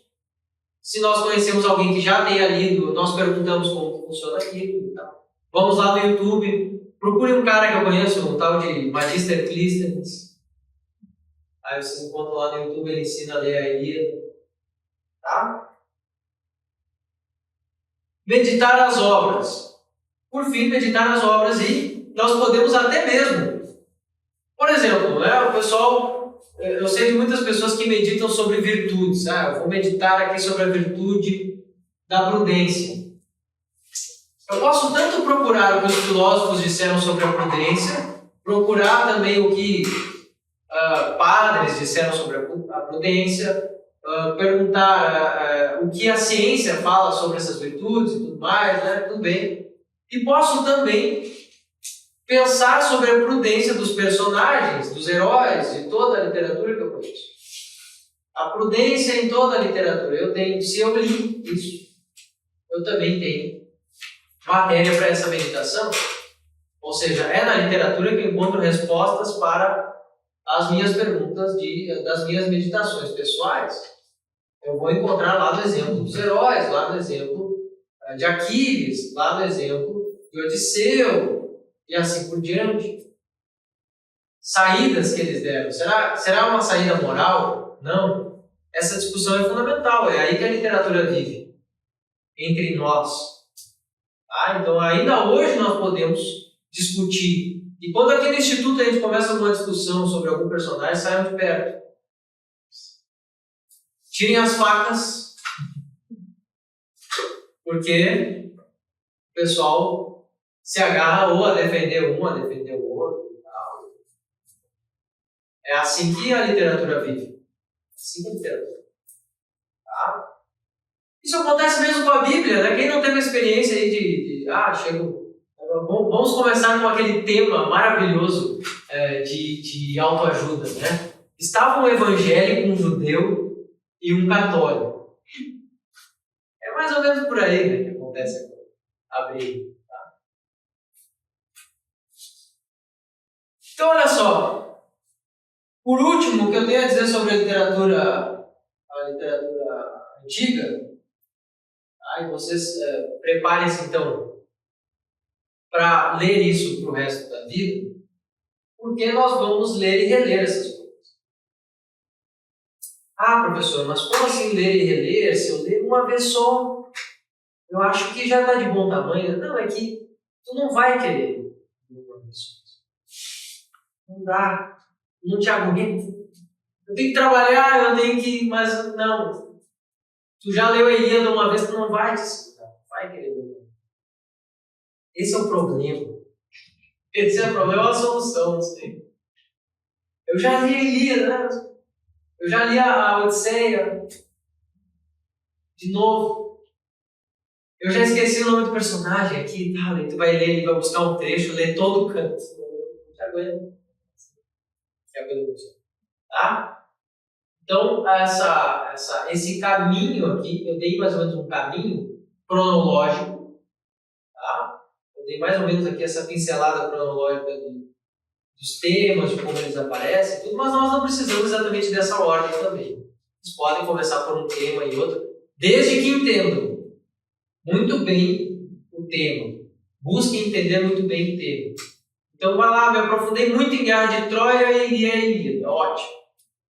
Se nós conhecemos alguém que já tenha lido, nós perguntamos como funciona aquilo. Então, vamos lá no YouTube, procure um cara que eu conheço, um tal de Magister Clístenes. Aí vocês encontram lá no YouTube, ele ensina a ler a Ilíada. Tá? Meditar as obras. Por fim, meditar as obras, e nós podemos até mesmo. Por exemplo, né, o pessoal, eu sei de muitas pessoas que meditam sobre virtudes. Eu vou meditar aqui sobre a virtude da prudência. Eu posso tanto procurar o que os filósofos disseram sobre a prudência, procurar também o que padres disseram sobre a prudência, perguntar o que a ciência fala sobre essas virtudes e tudo mais, né? Tudo bem. E posso também pensar sobre a prudência dos personagens, dos heróis, de toda a literatura que eu conheço. A prudência em toda a literatura. Eu tenho, se eu li isso, eu também tenho matéria para essa meditação. Ou seja, é na literatura que eu encontro respostas para as minhas perguntas das minhas meditações pessoais. Eu vou encontrar lá no exemplo dos heróis, lá no exemplo de Aquiles, lá no exemplo de Odisseu, e assim por diante. Saídas que eles deram. Será uma saída moral? Não. Essa discussão é fundamental. É aí que a literatura vive. Entre nós. Tá? Então, ainda hoje nós podemos discutir. E quando aqui no Instituto a gente começa uma discussão sobre algum personagem, saiam de perto. Tirem as facas. Porque o pessoal se agarra ou a defender um, a defender o outro. É assim que a literatura vive. Assim que a literatura. Tá? Isso acontece mesmo com a Bíblia, né? Quem não teve a experiência aí vamos começar com aquele tema maravilhoso de autoajuda, né? Estava um evangélico, um judeu e um católico. É mais ou menos por aí, né, que acontece a Bíblia. Tá? Então, olha só. Por último, o que eu tenho a dizer sobre a literatura antiga, e vocês preparem-se então para ler isso para o resto da vida, porque nós vamos ler e reler essas coisas. Ah, professor, mas como assim ler e reler? Se eu ler uma vez só, eu acho que já está de bom tamanho. Não, é que tu não vai querer uma vez só. Não dá. Não te aguenta. Eu tenho que trabalhar, eu tenho que... Mas não. Tu já leu a Ilíada uma vez, tu não vai te escutar. Vai querer ler. Esse é o problema. Esse é o problema, é a solução, não sei. Eu já li a Ilíada, né? Eu já li a Odisseia. De novo. Eu já esqueci o nome do personagem aqui, tá? Tu vai ler, ele vai buscar um trecho, ler todo o canto. Não te aguenta. Tá? Então, esse caminho aqui, eu dei mais ou menos um caminho cronológico, tá? Eu dei mais ou menos aqui essa pincelada cronológica dos temas, de como eles aparecem, tudo, mas nós não precisamos exatamente dessa ordem também. Eles podem começar por um tema e outro, desde que entendam muito bem o tema. Busquem entender muito bem o tema. Então, vai lá, me aprofundei muito em Guerra de Troia e li a Ilíada. Ótimo.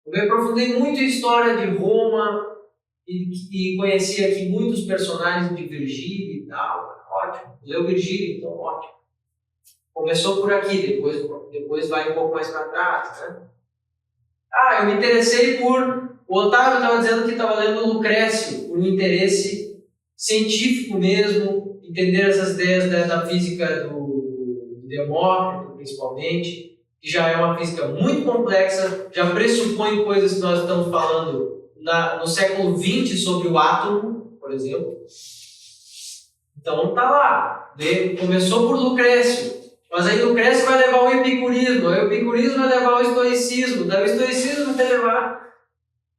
Eu me aprofundei muito em história de Roma e conheci aqui muitos personagens de Virgílio e tal. Ótimo. Leu Virgílio, então ótimo. Começou por aqui, depois vai um pouco mais para trás, né? Eu me interessei por... O Otávio estava dizendo que estava lendo Lucrécio, por um interesse científico mesmo, entender essas ideias da física do Demócrito, principalmente, que já é uma física muito complexa, já pressupõe coisas que nós estamos falando no século XX sobre o átomo, por exemplo. Então tá lá, começou por Lucrécio, mas aí Lucrécio vai levar ao epicurismo, aí o epicurismo vai levar ao estoicismo, daí o estoicismo vai levar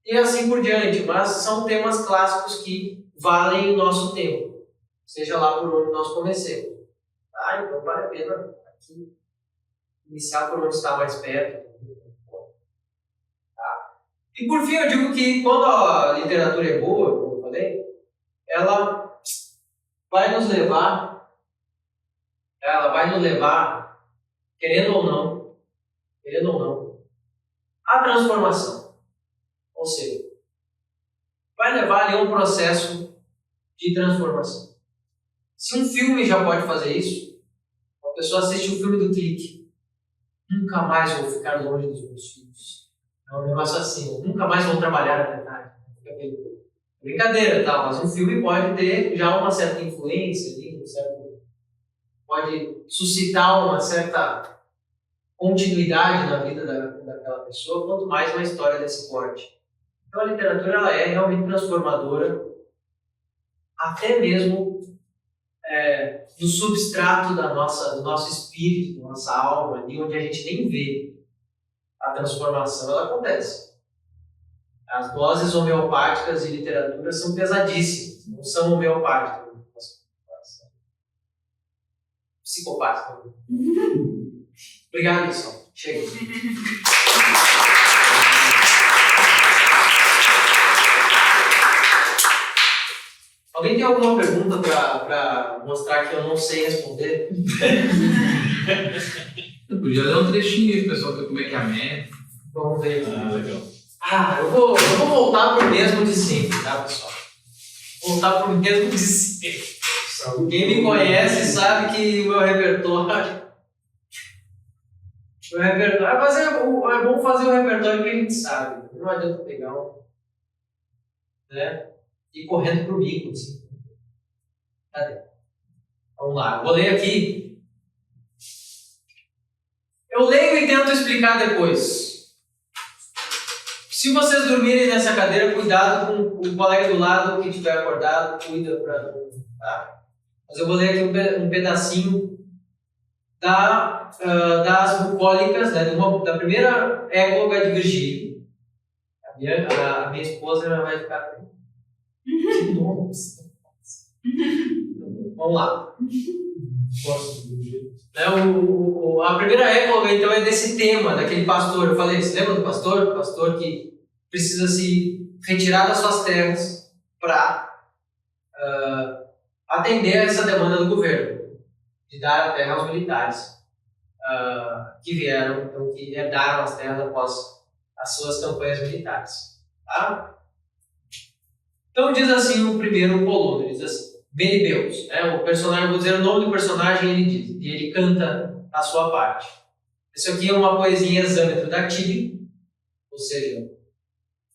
e assim por diante, mas são temas clássicos que valem o nosso tempo, seja lá por onde nós comecemos. Então vale a pena aqui iniciar por onde está mais perto. Tá? E por fim eu digo que quando a literatura é boa, como eu falei, ela vai nos levar, querendo ou não, à transformação. Ou seja, vai levar ali a um processo de transformação. Se um filme já pode fazer isso, uma pessoa assiste o filme do clique. Nunca mais vou ficar longe dos meus filhos. É um negócio assim, nunca mais vou trabalhar até tarde. Brincadeira, tá? Mas um filme pode ter já uma certa influência ali, pode suscitar uma certa continuidade na vida daquela pessoa, quanto mais uma história desse porte. Então a literatura ela é realmente transformadora, até mesmo no substrato do nosso espírito, da nossa alma, ali onde a gente nem vê a transformação, ela acontece. As doses homeopáticas de literatura são pesadíssimas, não são homeopáticas, são psicopáticas. Obrigado, pessoal. Chega. Alguém tem alguma pergunta para mostrar que eu não sei responder? Eu podia ler um trechinho aí, pessoal, ver como é que é a média. Vamos ver. Legal. Eu vou voltar pro mesmo de sempre, tá, pessoal? Voltar pro mesmo de sempre. Quem me conhece sabe que o meu repertório. Mas é bom fazer o repertório que a gente sabe. Não adianta pegar né? E correndo pro bico, assim. Cadê? Vamos lá, eu vou ler aqui. Eu leio e tento explicar depois. Se vocês dormirem nessa cadeira, cuidado com o colega do lado que estiver acordado, cuida para não. Tá? Mas eu vou ler aqui um pedacinho das bucólicas, né, da primeira égloga de Virgílio. A minha esposa vai ficar. Que nome? Vamos lá. A primeira égloga, então, é desse tema, daquele pastor. Eu falei, você lembra do pastor? O pastor que precisa se retirar das suas terras para atender a essa demanda do governo, de dar a terra aos militares que vieram, então, que herdaram as terras após as suas campanhas militares. Tá? Então diz assim o primeiro colono, diz assim, Melibeus, né? O personagem, vou dizer o nome do personagem, ele diz, e ele canta a sua parte. Isso aqui é uma poesia em hexâmetro dactílico, ou seja,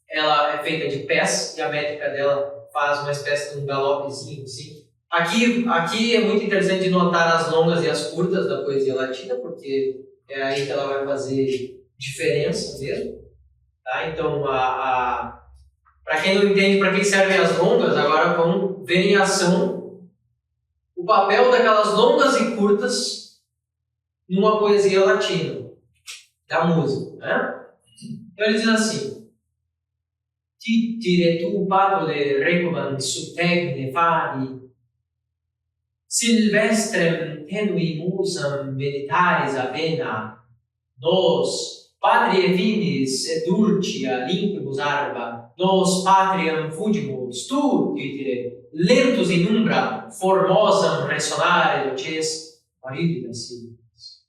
ela é feita de pés e a métrica dela faz uma espécie de um galopezinho, assim. Aqui é muito interessante de notar as longas e as curtas da poesia latina, porque é aí que ela vai fazer diferença mesmo. Tá? Então, para quem não entende para que servem as longas, agora vamos ver em ação o papel daquelas longas e curtas numa poesia latina, da música. Né? Então ele diz assim: Titire tu patole recubant subtegne fari, silvestrem tenui musam meditaris avena, nos patrie finis et dulcia limpibus arba, nos patriam fugimus, tu, Titire, lentus in umbra, formosam resonare doces, marididas silvas.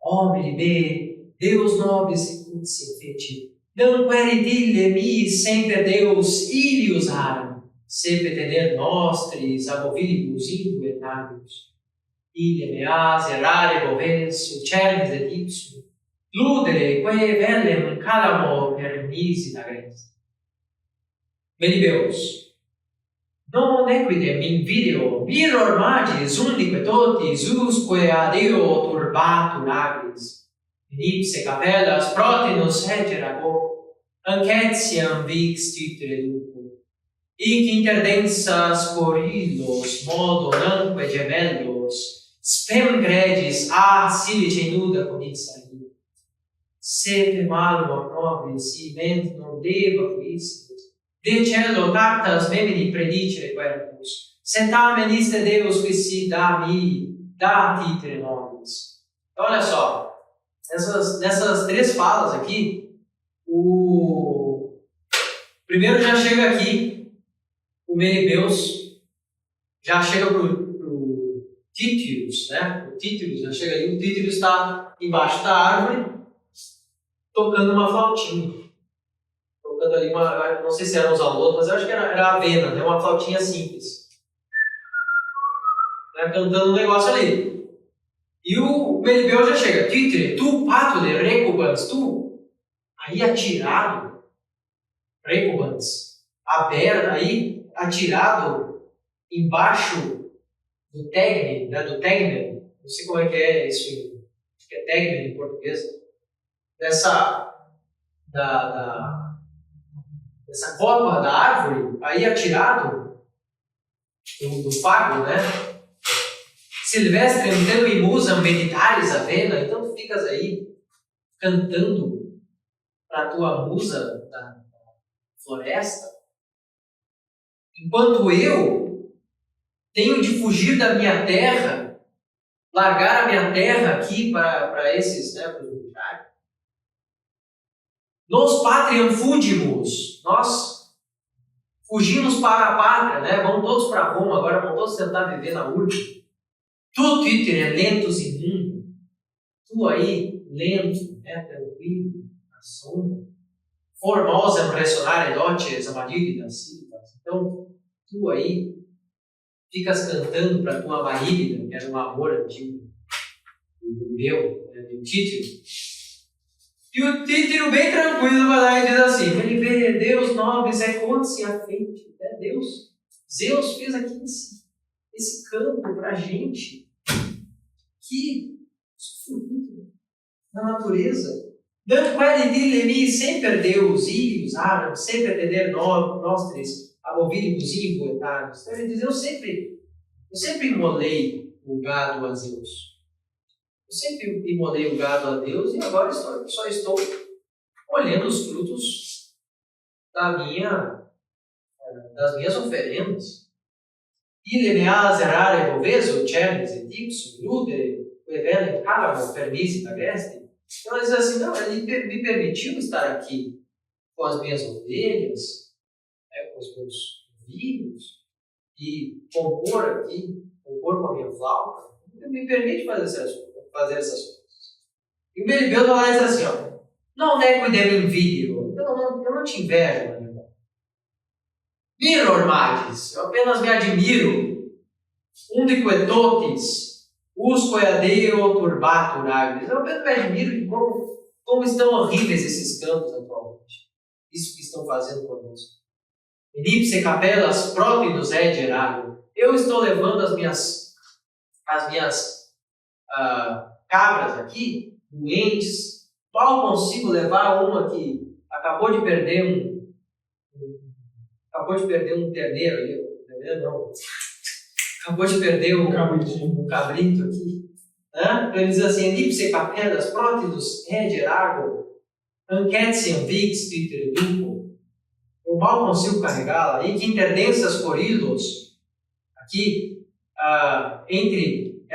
O Melibe, Deus nobis et feci, non querit ille mi semper Deus ilius aram, semper tener nostris amovilibus inquietabus. Ille meas errare boves, cernis et ipsum, ludere quae velem calamo per nisi agres. Melibeus, non equidem invideo, mirror magis undique totis, usque ad eo turbatur agris, in ipse capellas protinus heterago, ancetiam vix Titire lupo, hic interdensas corillos modo nanque gemellos, spem gredis silice nuda conissa io. Sepe malum nobis, si ment non deba quistis, de cielo tactas memini predicere quercus, sentamen iste Deus qui si da Titire nobis. Então, olha só, nessas três falas aqui, primeiro já chega aqui, o Melibeus já chega pro Títius, né? O Títius já chega ali, o Títius está embaixo da árvore, tocando uma flautinha. Tocando ali não sei se eram os alunos, mas eu acho que era avena, né? Uma flautinha simples. Né? Cantando um negócio ali. E o Melibeus já chega. Titire, tu patule recubans, tu. Aí atirado, recubans, aberto, aí atirado embaixo do tegme, né? Do tegme. Não sei como é que é isso, acho que é tegme em português. Dessa copa da árvore, aí atirado do pago, né? Silvestre teu musam meditares a vena, então tu ficas aí cantando para a tua musa da floresta, enquanto eu tenho de fugir da minha terra, largar a minha terra aqui para esses, né, para os militares. Nos patriam fugimus, nós fugimos para a pátria, né? Vão todos para Roma, agora vão todos tentar viver na urbe. Tu, Twitter, lentos e mundo, tu aí, lento, né, tranquilo, na sombra, formosa pressionare doces amadílidas silvas. Então, tu aí, ficas cantando para tua Marílida, que era um amor antigo do meu, né, do Títiro. E o Títiro, bem tranquilo, vai lá e diz assim: ele vê Deus nobres é quanto se afeite. É Deus. Zeus fez aqui esse campo para a gente. Que bonito na natureza. Dando quale dille sempre Deus, ius, árabes, sempre atender nostres, amovilibus invoetados. Então ele diz: eu sempre imolei o gado a Zeus. Eu sempre imolei o gado a Deus e agora só estou colhendo os frutos das minhas oferendas. Ille me azerare voveso, cernis et ipsum, ludere, evelem caramo, permissit agreste. Então ele diz assim: não, ele me permitiu estar aqui com as minhas ovelhas, né, com os meus filhos, e compor com a minha flauta. Ele me permite fazer essas coisas. E o Melibeu lá diz assim: ó, não neco idem invidio, eu não te invejo, meu irmão. Miror magis, eu apenas me admiro. Undique totis, usque adeo turbatur agris. Eu apenas me admiro de como estão horríveis esses campos atualmente. Isso que estão fazendo conosco. Elipse capelas próprios gerado. Eu estou levando as minhas cabras aqui, doentes. Mal consigo levar uma que acabou de perder um terneiro ali. Terneiro não. Acabou de perder um cabrito aqui. Né? Ele diz assim: Elipse capelas próprios gerado. Anquetiam vix pitereduco. Eu mal consigo carregá-la. E que interdensas corilos, aqui, entre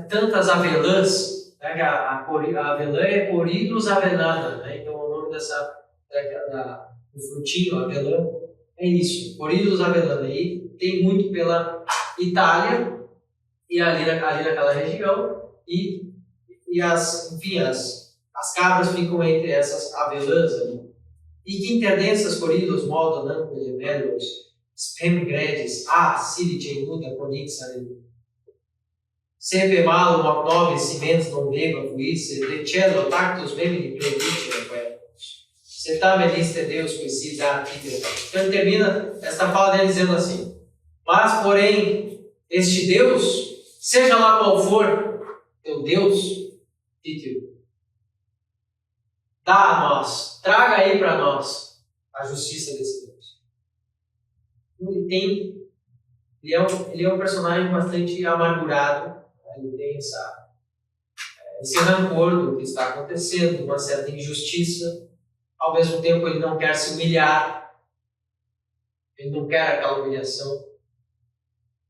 tantas avelãs, né? A avelã é Corilus avelana, né? Então o nome do frutinho, avelã, é isso, Corilus avelana. E tem muito pela Itália, e ali naquela região, e as cabras ficam entre essas avelãs ali. E que interdensas corilos modo nanco gemelos, spemgredes, silice inuda conixare. Sempre malo nove cimentos non deva fuisse, de cielo tactus memini predicere quercus. Setame liste Deus conhecido da Títero. Então ele termina esta fala dele dizendo assim: mas, porém, este Deus, seja lá qual for teu Deus, Títero, dá a nós, traga aí para nós a justiça desse Deus. Ele é um personagem bastante amargurado. Ele tem esse rancor do que está acontecendo, uma certa injustiça. Ao mesmo tempo, ele não quer se humilhar. Ele não quer aquela humilhação.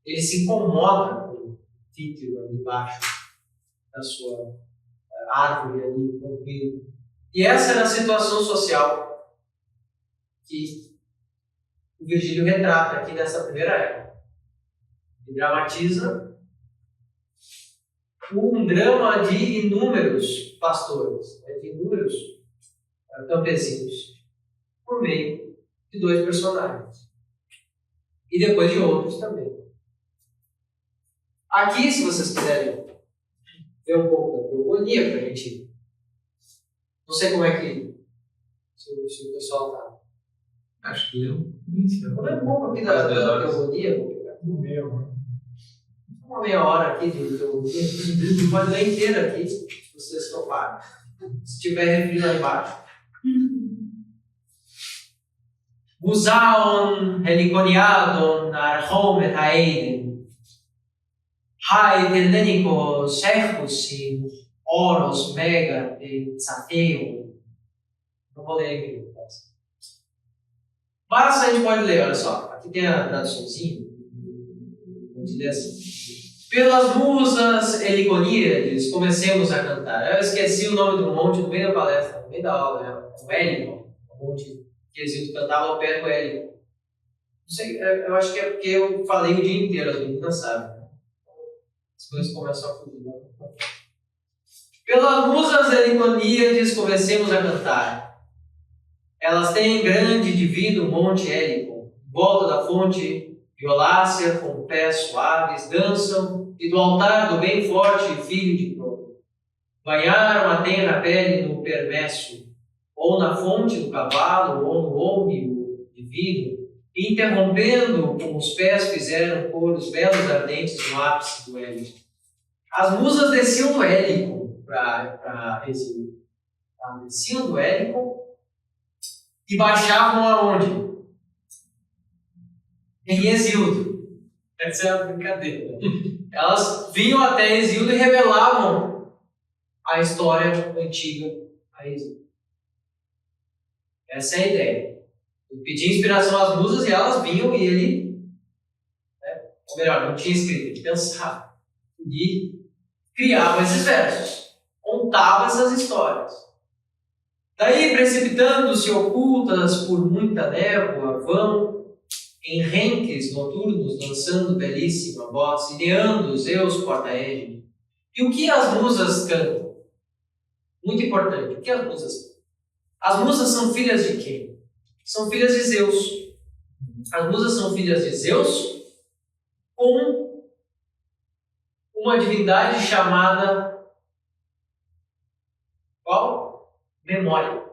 Ele se incomoda com o Títero ali embaixo da sua árvore ali, tranquilo. E essa era a situação social que o Virgílio retrata aqui nessa primeira época. Ele dramatiza um drama de inúmeros pastores, de inúmeros campesinos, por meio de dois personagens. E depois de outros também. Aqui, se vocês quiserem ver um pouco da teogonia, para a gente... Não sei como é que... Se o pessoal está... Acho que eu Vou ver um pouco aqui da teogonia. Vou pegar. Uma meia hora aqui de teogonia. Pode ler inteira aqui, se vocês toparem. Se tiver refri lá embaixo. Musaon heliconiadon archom et aeden. Hai Hellenico Servus in Oros Mega de Sateo. Não vou ler em inglês. Mas a gente pode ler, olha só. Aqui tem a traduçãozinha. Vamos ler assim. Pelas musas heliconíades, comecemos a cantar. Eu esqueci o nome do monte no meio da palestra, no meio da aula, né? O Hélico, o monte que Exildo cantava ao pé do Hélico. Não sei, eu acho que é porque eu falei o dia inteiro, as meninas sabem. Né? As coisas começam a fugir. Né? Pelas musas heliconíades, comecemos a cantar. Elas têm grande e divino monte Hélico, volta da fonte violácea, com pés suaves, dançam, e do altar do bem forte filho de Crono. Banharam a tenra pele no permesso, ou na fonte do cavalo, ou no ônibus divino, e interrompendo com os pés fizeram coros belos ardentes no ápice do Hélico. As musas desciam do Hélico para Exílio. Desciam do Hélico e baixavam aonde? Em Exildo. Essa é a brincadeira. Elas vinham até Exildo e revelavam a história antiga a Exildo. Essa é a ideia. Ele pedia inspiração às musas e elas vinham e ele, né, ou melhor, não tinha escrito, ele pensava e criava esses versos, contava essas histórias. Daí, precipitando-se ocultas por muita névoa, vão em renques noturnos, lançando belíssima voz, ideando Zeus porta-égide. E o que as musas cantam? Muito importante, o que as musas cantam? As musas são filhas de quem? São filhas de Zeus. As musas são filhas de Zeus com uma divindade chamada qual? Memória.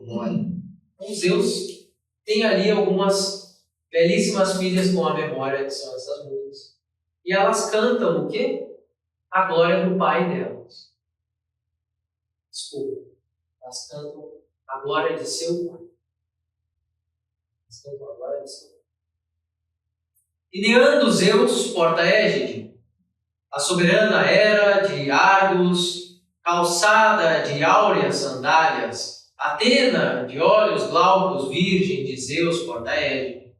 Memória. Então Zeus tem ali algumas belíssimas filhas com a memória, que são essas musas. E elas cantam o quê? A glória do pai delas. Desculpa. Elas cantam a glória de seu pai. Elas cantam a glória de seu pai. Ideando Zeus, porta-égide, a soberana era de Argos, calçada de áureas sandálias, Atena, de olhos glaucos, virgem de Zeus, porta-égide.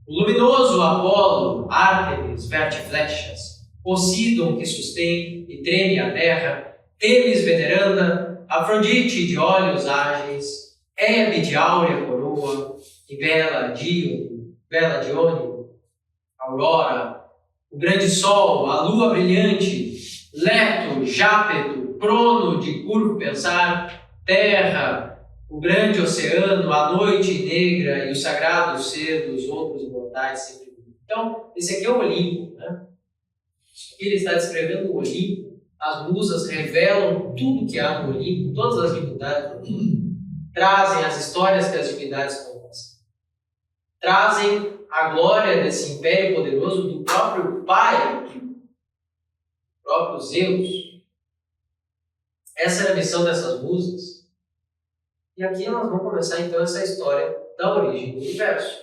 O luminoso Apolo, Ártemis, verte flechas. Poseidon, que sustém e treme a terra. Temis, veneranda, Afrodite, de olhos ágeis. Hebe, de áurea coroa. E bela Dione, Aurora. O grande sol, a lua brilhante. Leto, Jápeto, Crono, de curvo pensar. Terra, o grande oceano, a noite negra e o sagrado ser dos outros imortais sempre. Então, esse aqui é o Olimpo, né? Aqui ele está descrevendo o Olimpo. As musas revelam tudo que há no Olimpo, todas as divindades do Olimpo. Trazem as histórias que as divindades contam. Trazem a glória desse império poderoso do próprio Pai, do próprio Zeus. Essa é a missão dessas musas. E aqui nós vamos começar então essa história da origem do universo,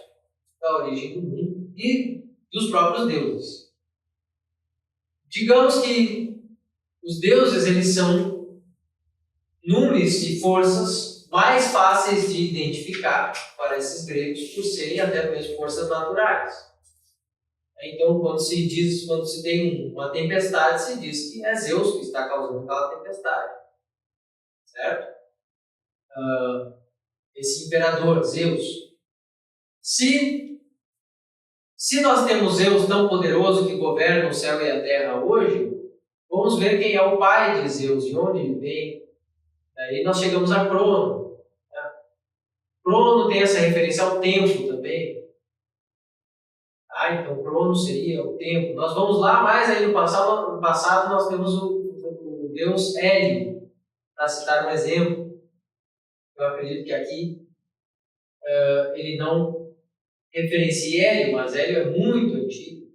da origem do mundo e dos próprios deuses. Digamos que os deuses eles são números e forças mais fáceis de identificar para esses gregos por serem até mesmo forças naturais. Então, quando se tem uma tempestade, se diz que é Zeus que está causando aquela tempestade, certo? Esse imperador, Zeus. Se nós temos Zeus tão poderoso que governa o céu e a terra hoje, vamos ver quem é o pai de Zeus, de onde ele vem. Daí nós chegamos a Crono. Né? Crono tem essa referência ao tempo também. Então Crono seria o tempo. Nós vamos lá mais aí no passado nós temos o deus Hélio, para citar um exemplo. Eu acredito que aqui ele não referencia Hélio, mas Hélio é muito antigo.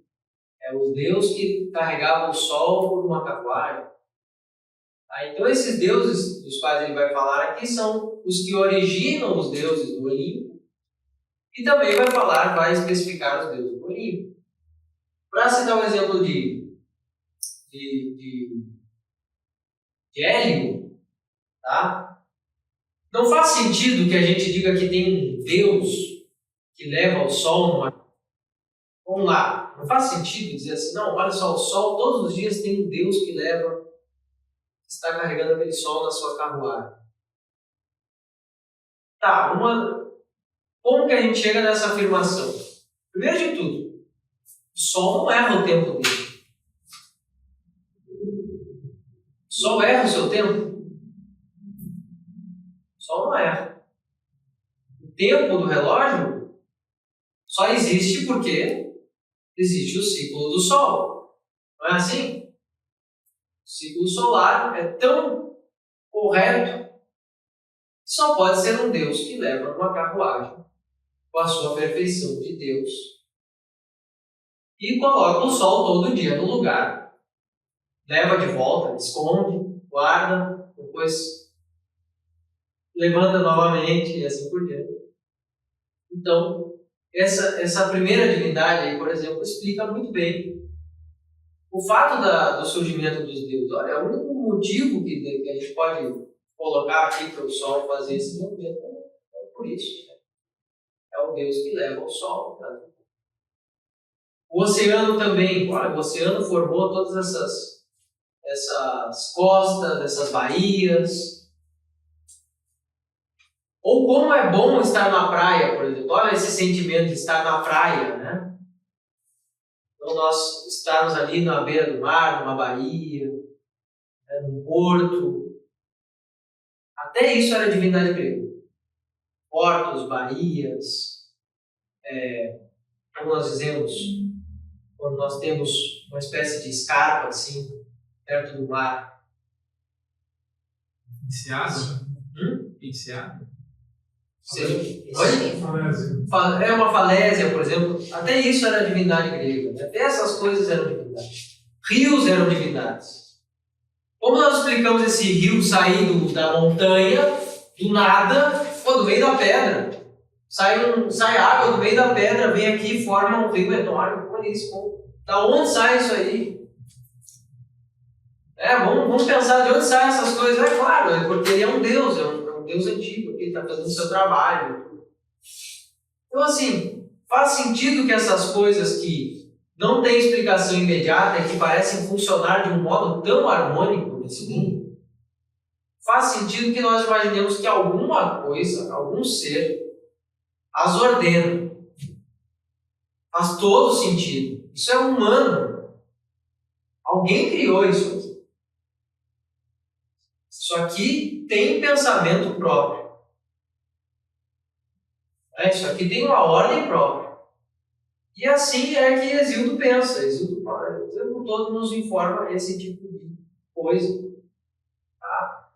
É o deus que carregava o sol por uma carruagem. Então esses deuses dos quais ele vai falar aqui são os que originam os deuses do Olimpo e também vai especificar os deuses do Olimpo. Para citar um exemplo de Hélio, tá? Não faz sentido que a gente diga que tem um Deus que leva o sol numa... Vamos lá, não faz sentido dizer assim, não, olha só, o sol todos os dias tem um Deus que leva, que está carregando aquele sol na sua carruagem. Tá, como que a gente chega nessa afirmação? Primeiro de tudo, o sol não erra o tempo dele. O sol erra o seu tempo? O sol não erra. O tempo do relógio só existe porque existe o ciclo do sol. Não é assim? O ciclo solar é tão correto que só pode ser um Deus que leva uma carruagem com a sua perfeição de Deus e coloca o sol todo dia no lugar, leva de volta, esconde, guarda, depois levanta novamente e assim por diante. Então, essa primeira divindade aí, por exemplo, explica muito bem o fato do surgimento dos deuses. Olha, o único motivo que a gente pode colocar aqui para o Sol fazer esse movimento é por isso. Né? É o Deus que leva o Sol. Tá? O oceano também. Olha, o oceano formou todas essas costas, essas baías. Ou como é bom estar na praia, por exemplo. Olha esse sentimento de estar na praia, né? Então nós estarmos ali na beira do mar, numa baía, né, num porto. Até isso era divindade grega. Portos, baías, como nós dizemos, quando nós temos uma espécie de escarpa assim, perto do mar. Enseada? Enseada? É uma falésia, por exemplo. Até isso era divindade grega. Até essas coisas eram divindades. Rios eram divindades. Como nós explicamos esse rio saindo da montanha, do nada, do meio da pedra? Sai água do meio da pedra, vem aqui e forma um rio enorme. Olha isso. Da onde sai isso aí? Vamos pensar de onde saem essas coisas. É claro, é porque ele é um Deus, é um Deus antigo, que está fazendo o seu trabalho. Então, assim, faz sentido que essas coisas que não têm explicação imediata e que parecem funcionar de um modo tão harmônico nesse mundo, faz sentido que nós imaginemos que alguma coisa, algum ser, as ordena. Faz todo sentido. Isso é humano. Alguém criou isso aqui. Isso aqui tem pensamento próprio. Isso aqui tem uma ordem própria. E assim é que Hesíodo pensa. Hesíodo o tempo todo nos informa esse tipo de coisa. Tá?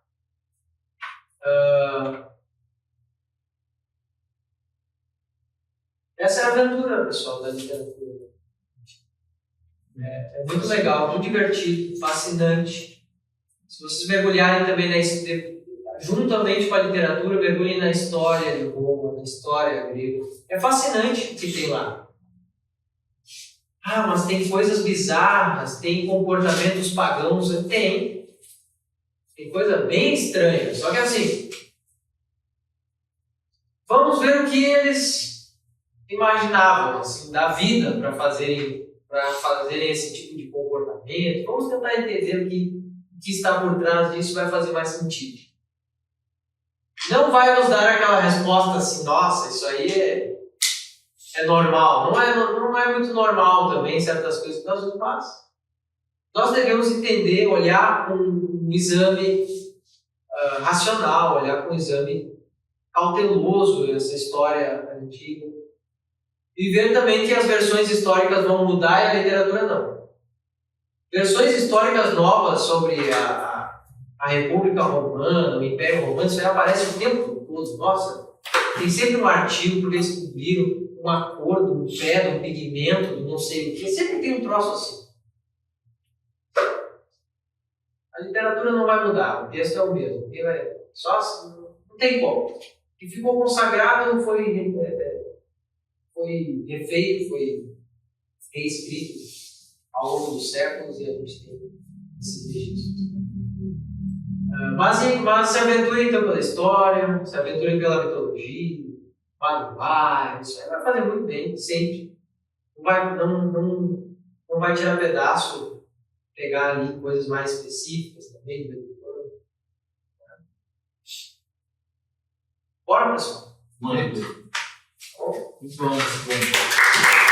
Essa é a aventura, pessoal, da literatura. É muito legal, muito divertido, fascinante. Se vocês mergulharem também juntamente com a literatura, mergulhem na história de Roma, na história grega. É fascinante o que tem lá. Mas tem coisas bizarras, tem comportamentos pagãos. Tem coisa bem estranha. Só que assim, vamos ver o que eles imaginavam assim, da vida para fazerem esse tipo de comportamento. Vamos tentar entender o que está por trás disso, vai fazer mais sentido. Não vai nos dar aquela resposta assim, nossa, isso aí é normal. Não é muito normal também certas coisas que nós fazemos. Nós devemos entender, olhar com um exame racional, olhar com um exame cauteloso essa história antiga. E ver também que as versões históricas vão mudar e a literatura não. Versões históricas novas sobre a República Romana, o Império Romano, isso aí aparece o tempo todo. Nossa, tem sempre um artigo porque eles descobriram uma cor de um pé, de um pigmento, de não sei o que. Sempre tem um troço assim. A literatura não vai mudar, o texto é o mesmo. Só assim, não tem como. O que ficou consagrado foi refeito, foi reescrito. ao longo dos séculos e a gente tem esses registros. Mas se aventure então pela história, se aventure pela mitologia, vai, isso aí vai fazer muito bem, sempre. Não vai tirar pedaço, pegar ali coisas mais específicas também. Bora, pessoal? Muito bom, muito bom.